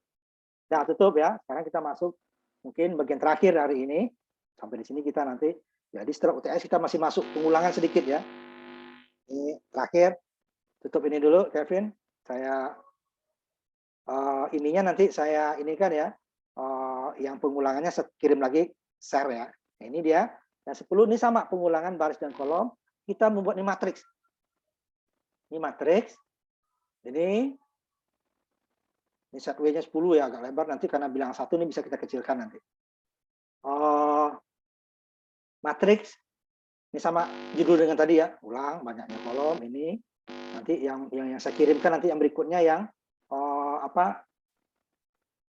Nah, tutup ya. Sekarang kita masuk mungkin bagian terakhir hari ini. Sampai di sini kita nanti, jadi setelah UTS kita masih masuk pengulangan sedikit ya. Ini terakhir, tutup ini dulu Kevin. Saya ininya nanti saya ini kan ya, yang pengulangannya saya kirim lagi share ya. Nah, ini dia. Yang 10 ini sama pengulangan baris dan kolom. Kita membuat ini matriks. Ini matriks. Ini set W-nya 10 ya, agak lebar nanti karena bilang 1 ini bisa kita kecilkan nanti. Matriks ini sama judul dengan tadi ya, ulang banyaknya kolom ini. Nanti yang saya kirimkan nanti yang berikutnya yang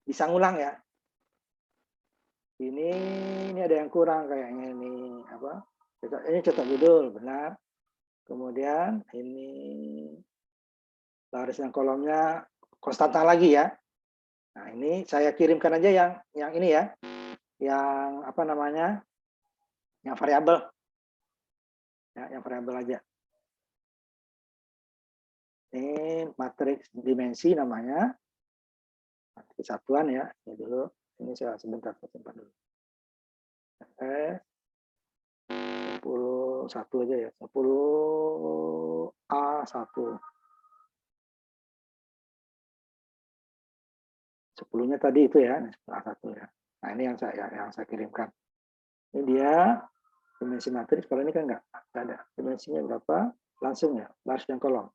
bisa ngulang ya. Ini ada yang kurang kayaknya ini apa? Ini cetak judul, benar. Kemudian ini baris dan kolomnya konstanta lagi ya. Nah, ini saya kirimkan aja yang ini ya. Yang apa namanya? Yang variabel. Ya, yang variabel aja. Ini matriks dimensi namanya. Matriks satuan ya. Ini dulu. Ini saya sebentar simpan dulu. 10 aja ya. 10A1. 10-nya tadi itu ya, 10A1 ya. Nah, ini yang saya kirimkan. Ini dia dimensi matriks. Kalau ini kan enggak ada. Dimensinya berapa? Langsung ya, baris dan kolom.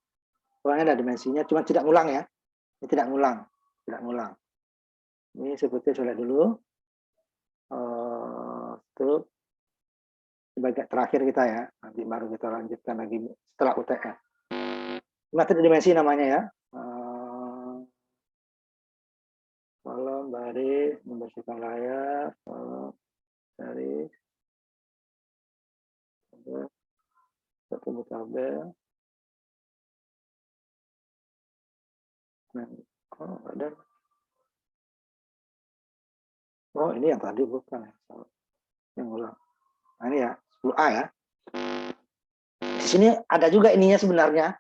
Pokoknya ada dimensinya, cuma tidak ngulang ya. Ini tidak ngulang, tidak ngulang. Ini seperti saya lihat dulu. Untuk bagian terakhir kita ya, nanti baru kita lanjutkan lagi setelah UTS. Matriks dimensi namanya ya. Kolom, baris, membersihkan layar, kolom, baris, satu tabel. Oh, ada. Oh, ini yang tadi bukan ya. Yang ulang. Nah, ini ya, 10A ya. Di sini ada juga ininya sebenarnya.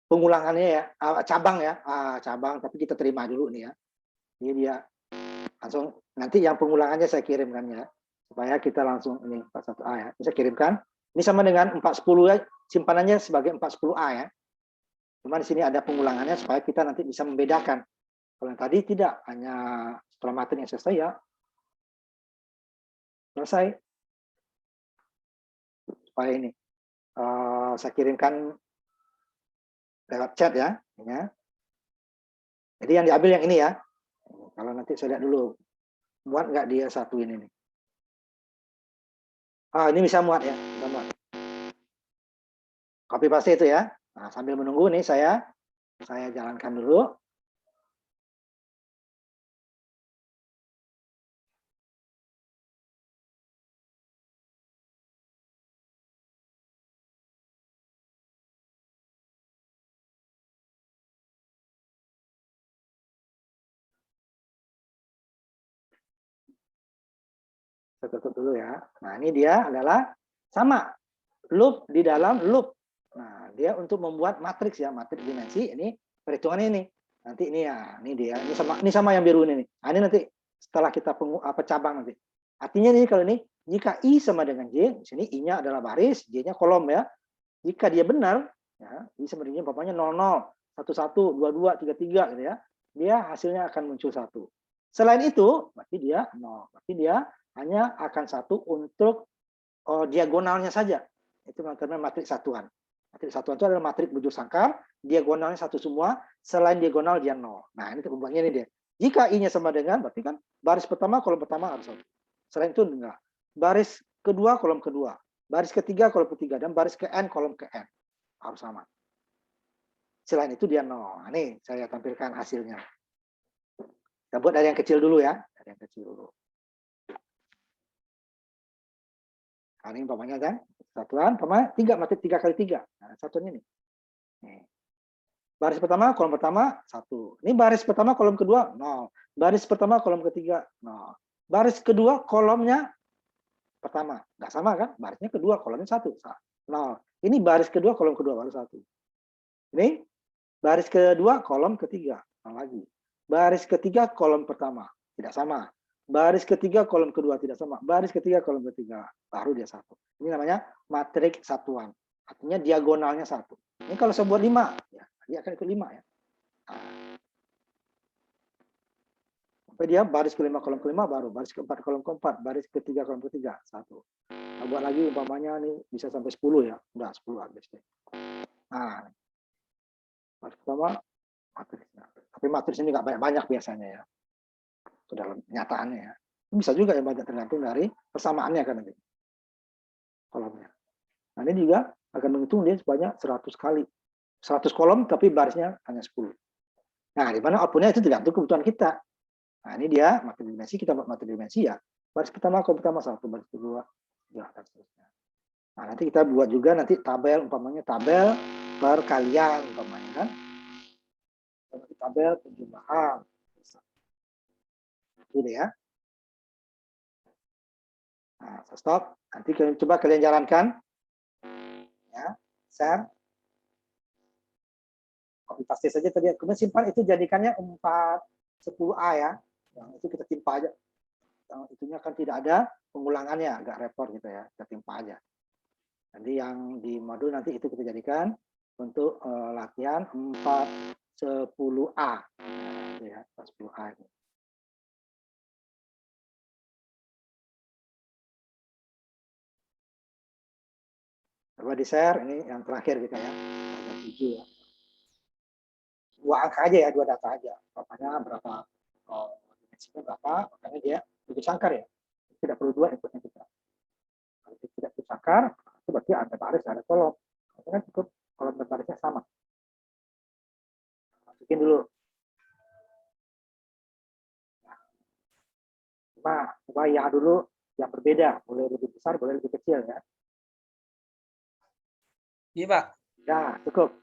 Pengulangannya ya, cabang ya. Cabang, tapi kita terima dulu nih ya. Ini dia. Langsung nanti yang pengulangannya saya kirimkan ya. Supaya kita langsung ini 41A ya. Bisa kirimkan. Ini sama dengan 410 ya. Simpanannya sebagai 410A ya. Cuma di sini ada pengulangannya supaya kita nanti bisa membedakan. Kalau yang tadi tidak, hanya setelah materi yang selesai ya. Selesai. Supaya ini. Saya kirimkan lewat chat ya. Jadi yang diambil yang ini ya. Kalau nanti saya lihat dulu. Muat nggak dia satu ini nih. Ini bisa muat ya. Bisa muat. Copy paste itu ya. Nah, sambil menunggu nih saya jalankan dulu. Saya tutup dulu ya. Nah, ini dia adalah sama loop di dalam loop. Nah, dia untuk membuat matriks ya, matriks dimensi ini perhitungan ini. Nanti ini ya, ini dia. Ini sama yang biru ini nih. Nah, ini nanti setelah kita cabang nanti. Artinya nih kalau ini jika I sama dengan J, di sini I-nya adalah baris, J-nya kolom ya. Jika dia benar, ya, I sama dengan J bapaknya 00, 11, 22, 33 gitu ya. Dia hasilnya akan muncul 1. Selain itu, berarti dia 0. Berarti dia hanya akan 1 untuk diagonalnya saja. Itu namanya matriks satuan. Matriks satuan itu adalah matriks bujur sangkar, diagonalnya 1 semua, selain diagonal dia 0. Nah, ini terumbangnya ini dia. Jika I-nya sama dengan, berarti kan baris pertama, kolom pertama harus 1. Selain itu enggak. Baris kedua, kolom kedua. Baris ketiga, kolom ketiga. Dan baris ke N, kolom ke N. Harus sama. Selain itu dia 0. Nah, ini saya tampilkan hasilnya. Kita buat dari yang kecil dulu ya. Dari yang kecil dulu. Nah, ini umpamanya kan satuan, umpamanya 3 matriks 3 kali 3. Nah, satuan ini. Nih. Baris pertama, kolom pertama 1. Ini baris pertama, kolom kedua 0. Baris pertama, kolom ketiga 0. Baris kedua, kolomnya pertama. Nggak sama kan? Barisnya kedua, kolomnya 1. 0. Ini baris kedua, kolom kedua baru 1. Ini baris kedua, kolom ketiga 0 lagi. Baris ketiga, kolom pertama tidak sama. Baris ketiga, kolom kedua tidak sama. Baris ketiga, kolom ketiga baru dia 1. Ini namanya matriks satuan. Artinya diagonalnya 1. Ini kalau saya buat 5, ya, dia akan ikut 5 ya. Nah. Sampai dia baris kelima, kolom kelima baru. Baris keempat, kolom keempat. Baris ketiga, kolom ketiga 1. Nah, buat lagi umpamanya nih bisa sampai 10 ya. Udah 10 habis deh. Nah, baris pertama matriksnya. Tapi matriks ini nggak banyak-banyak biasanya ya. Ke dalam kenyataannya ya. Bisa juga yang banyak tergantung dari persamaannya kan nanti. Kolomnya. Nah, ini juga akan menghitung dia sebanyak 100 kali. 100 kolom tapi barisnya hanya 10. Nah, di mana outputnya itu tergantung kebutuhan kita. Nah, ini dia matriks dimensi, kita buat matriks dimensi ya. Baris pertama, kolom pertama 1, baris kedua, ya, dan seterusnya. Nanti kita buat juga nanti tabel, umpamanya tabel perkalian, umpamanya kan. Tabel penjumlahan. Itu deh ya. Nah, stop. Nanti coba kalian jalankan. Ya, share. Copy paste saja tadi. Kemudian simpan itu jadikannya 410A ya. Yang itu kita timpa aja. Yang itunya kan tidak ada pengulangannya, agak repot gitu ya. Kita timpa aja. Jadi yang di modul nanti itu kita jadikan untuk latihan 410A. Nah, itu ya, 410A ini. Coba di-share, ini yang terakhir kita ya. Ada 7 ya. 2 angka aja ya, 2 data aja. Bapaknya berapa, dimensinya berapa, makanya dia lebih sangkar ya. Tidak perlu 2 inputnya kita. Kalau tidak tersangkar, itu berarti ada baris, ada kolom. Itu kan cukup kolom dan barisnya sama. Masukin dulu. Coba ya dulu yang berbeda. Boleh lebih besar, boleh lebih kecil ya. Iya, Pak. Ya, cukup.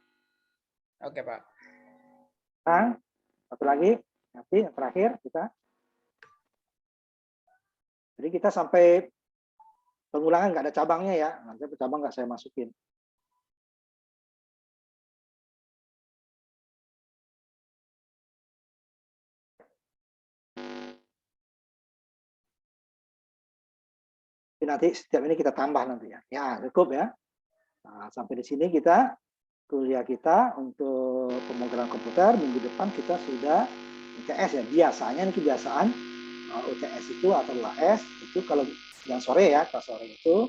Oke, Pak. Nah, satu lagi. Nanti yang terakhir kita. Jadi kita sampai pengulangan nggak ada cabangnya ya. Nanti cabang nggak saya masukin. Nanti setiap ini kita tambah nanti ya. Ya, cukup ya. Nah, sampai di sini kita kuliah kita untuk pemrograman komputer. Minggu depan kita sudah UTS ya. Biasanya ini kebiasaan UTS itu atau UAS itu kalau yang sore ya, kelas sore itu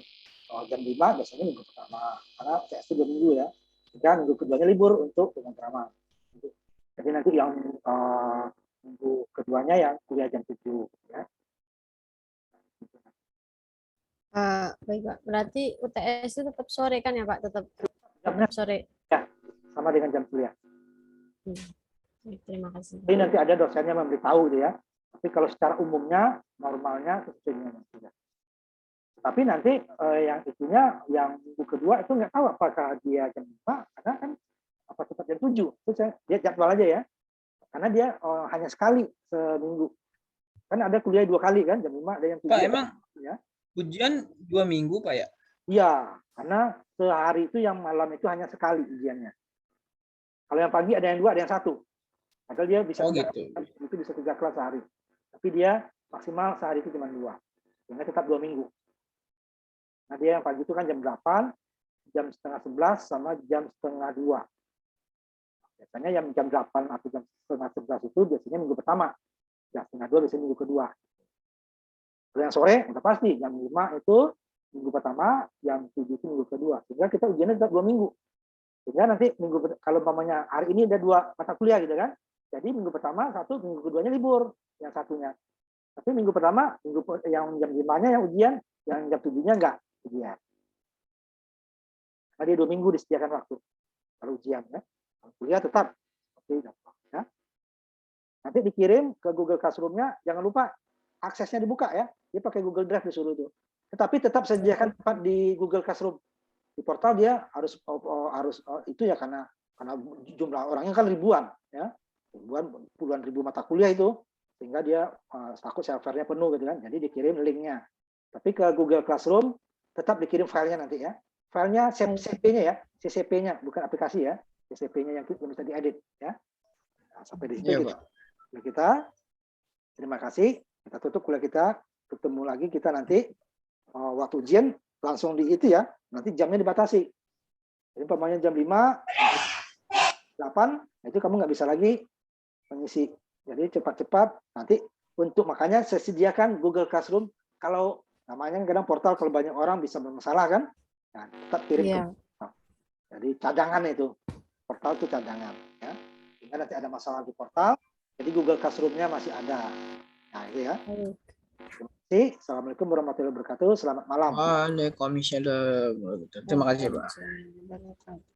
jam 5 biasanya minggu pertama. Karena UTS itu 2 minggu ya. Dan minggu keduanya libur untuk pemrograman. Jadi nanti yang minggu keduanya yang kuliah jam 7 ya. Baik Pak, berarti UTS itu tetap sore kan ya Pak? Tetap sore. Ya, sama dengan jam kuliah. Baik, terima kasih. Jadi nanti ada dosennya memberitahu gitu ya. Tapi kalau secara umumnya normalnya sesuai dengan jam kuliah. Tapi nanti yang itunya yang minggu kedua itu nggak tahu apakah dia jam 5 karena kan apa tetap jam 7. Itu saya lihat jadwal aja ya. Karena dia hanya sekali seminggu. Kan ada kuliah 2 kali kan, jam 5 ada yang 7. Pak, emang ya. ujian 2 minggu, Pak ya? Iya, karena sehari itu yang malam itu hanya sekali ujiannya. Kalau yang pagi ada yang 2, ada yang 1. Padahal dia bisa gitu. Itu bisa 3 kelas sehari. Tapi dia maksimal sehari itu cuma 2. Sehingga tetap 2 minggu. Nah, dia yang pagi itu kan jam 8, jam setengah 11 sama jam setengah 2. Biasanya yang jam 8 atau jam setengah 11 itu biasanya minggu pertama. Jam setengah 2 biasanya minggu kedua. Kalau yang sore udah pasti jam 5 itu minggu pertama, jam 7 itu minggu kedua. Sehingga kita ujiannya tetap 2 minggu. Sehingga nanti minggu kalau umpamanya hari ini ada 2 mata kuliah gitu kan. Jadi minggu pertama 1, minggu keduanya libur yang satunya. Tapi minggu pertama, minggu yang jam 5-nya yang ujian, yang jam 7-nya enggak ujian. Tadi 2 minggu disediakan waktu kalau ujian ya. Kalau kuliah tetap ya. Nanti dikirim ke Google Classroom-nya, jangan lupa aksesnya dibuka ya. Dia pakai Google Drive disuruh itu. Tetapi tetap sediakan tempat di Google Classroom. Di portal dia harus itu ya karena jumlah orangnya kan ribuan ya. Ribuan, puluhan ribu mata kuliah itu sehingga dia takut servernya penuh gitu kan. Jadi dikirim linknya. Tapi ke Google Classroom tetap dikirim filenya nanti ya. Filenya CCP-nya ya, CCP-nya bukan aplikasi ya. CCP-nya yang bisa diedit ya. Nah, sampai di situ kita terima kasih. Kita tutup kuliah kita. Ketemu lagi kita nanti waktu ujian langsung di itu ya. Nanti jamnya dibatasi. Jadi umpamanya jam 5, 8, itu kamu nggak bisa lagi mengisi. Jadi cepat-cepat nanti untuk makanya saya sediakan Google Classroom. Kalau namanya kadang portal kalau banyak orang bisa bermasalah kan. Nah, tetap kirim ke portal. Jadi cadangan itu. Portal itu cadangan ya. Sehingga nanti ada masalah di portal, jadi Google Classroom-nya masih ada. Nah, itu ya. Terima kasih. Assalamualaikum warahmatullahi wabarakatuh. Selamat malam. Waalaikumsalam. Terima kasih, Pak.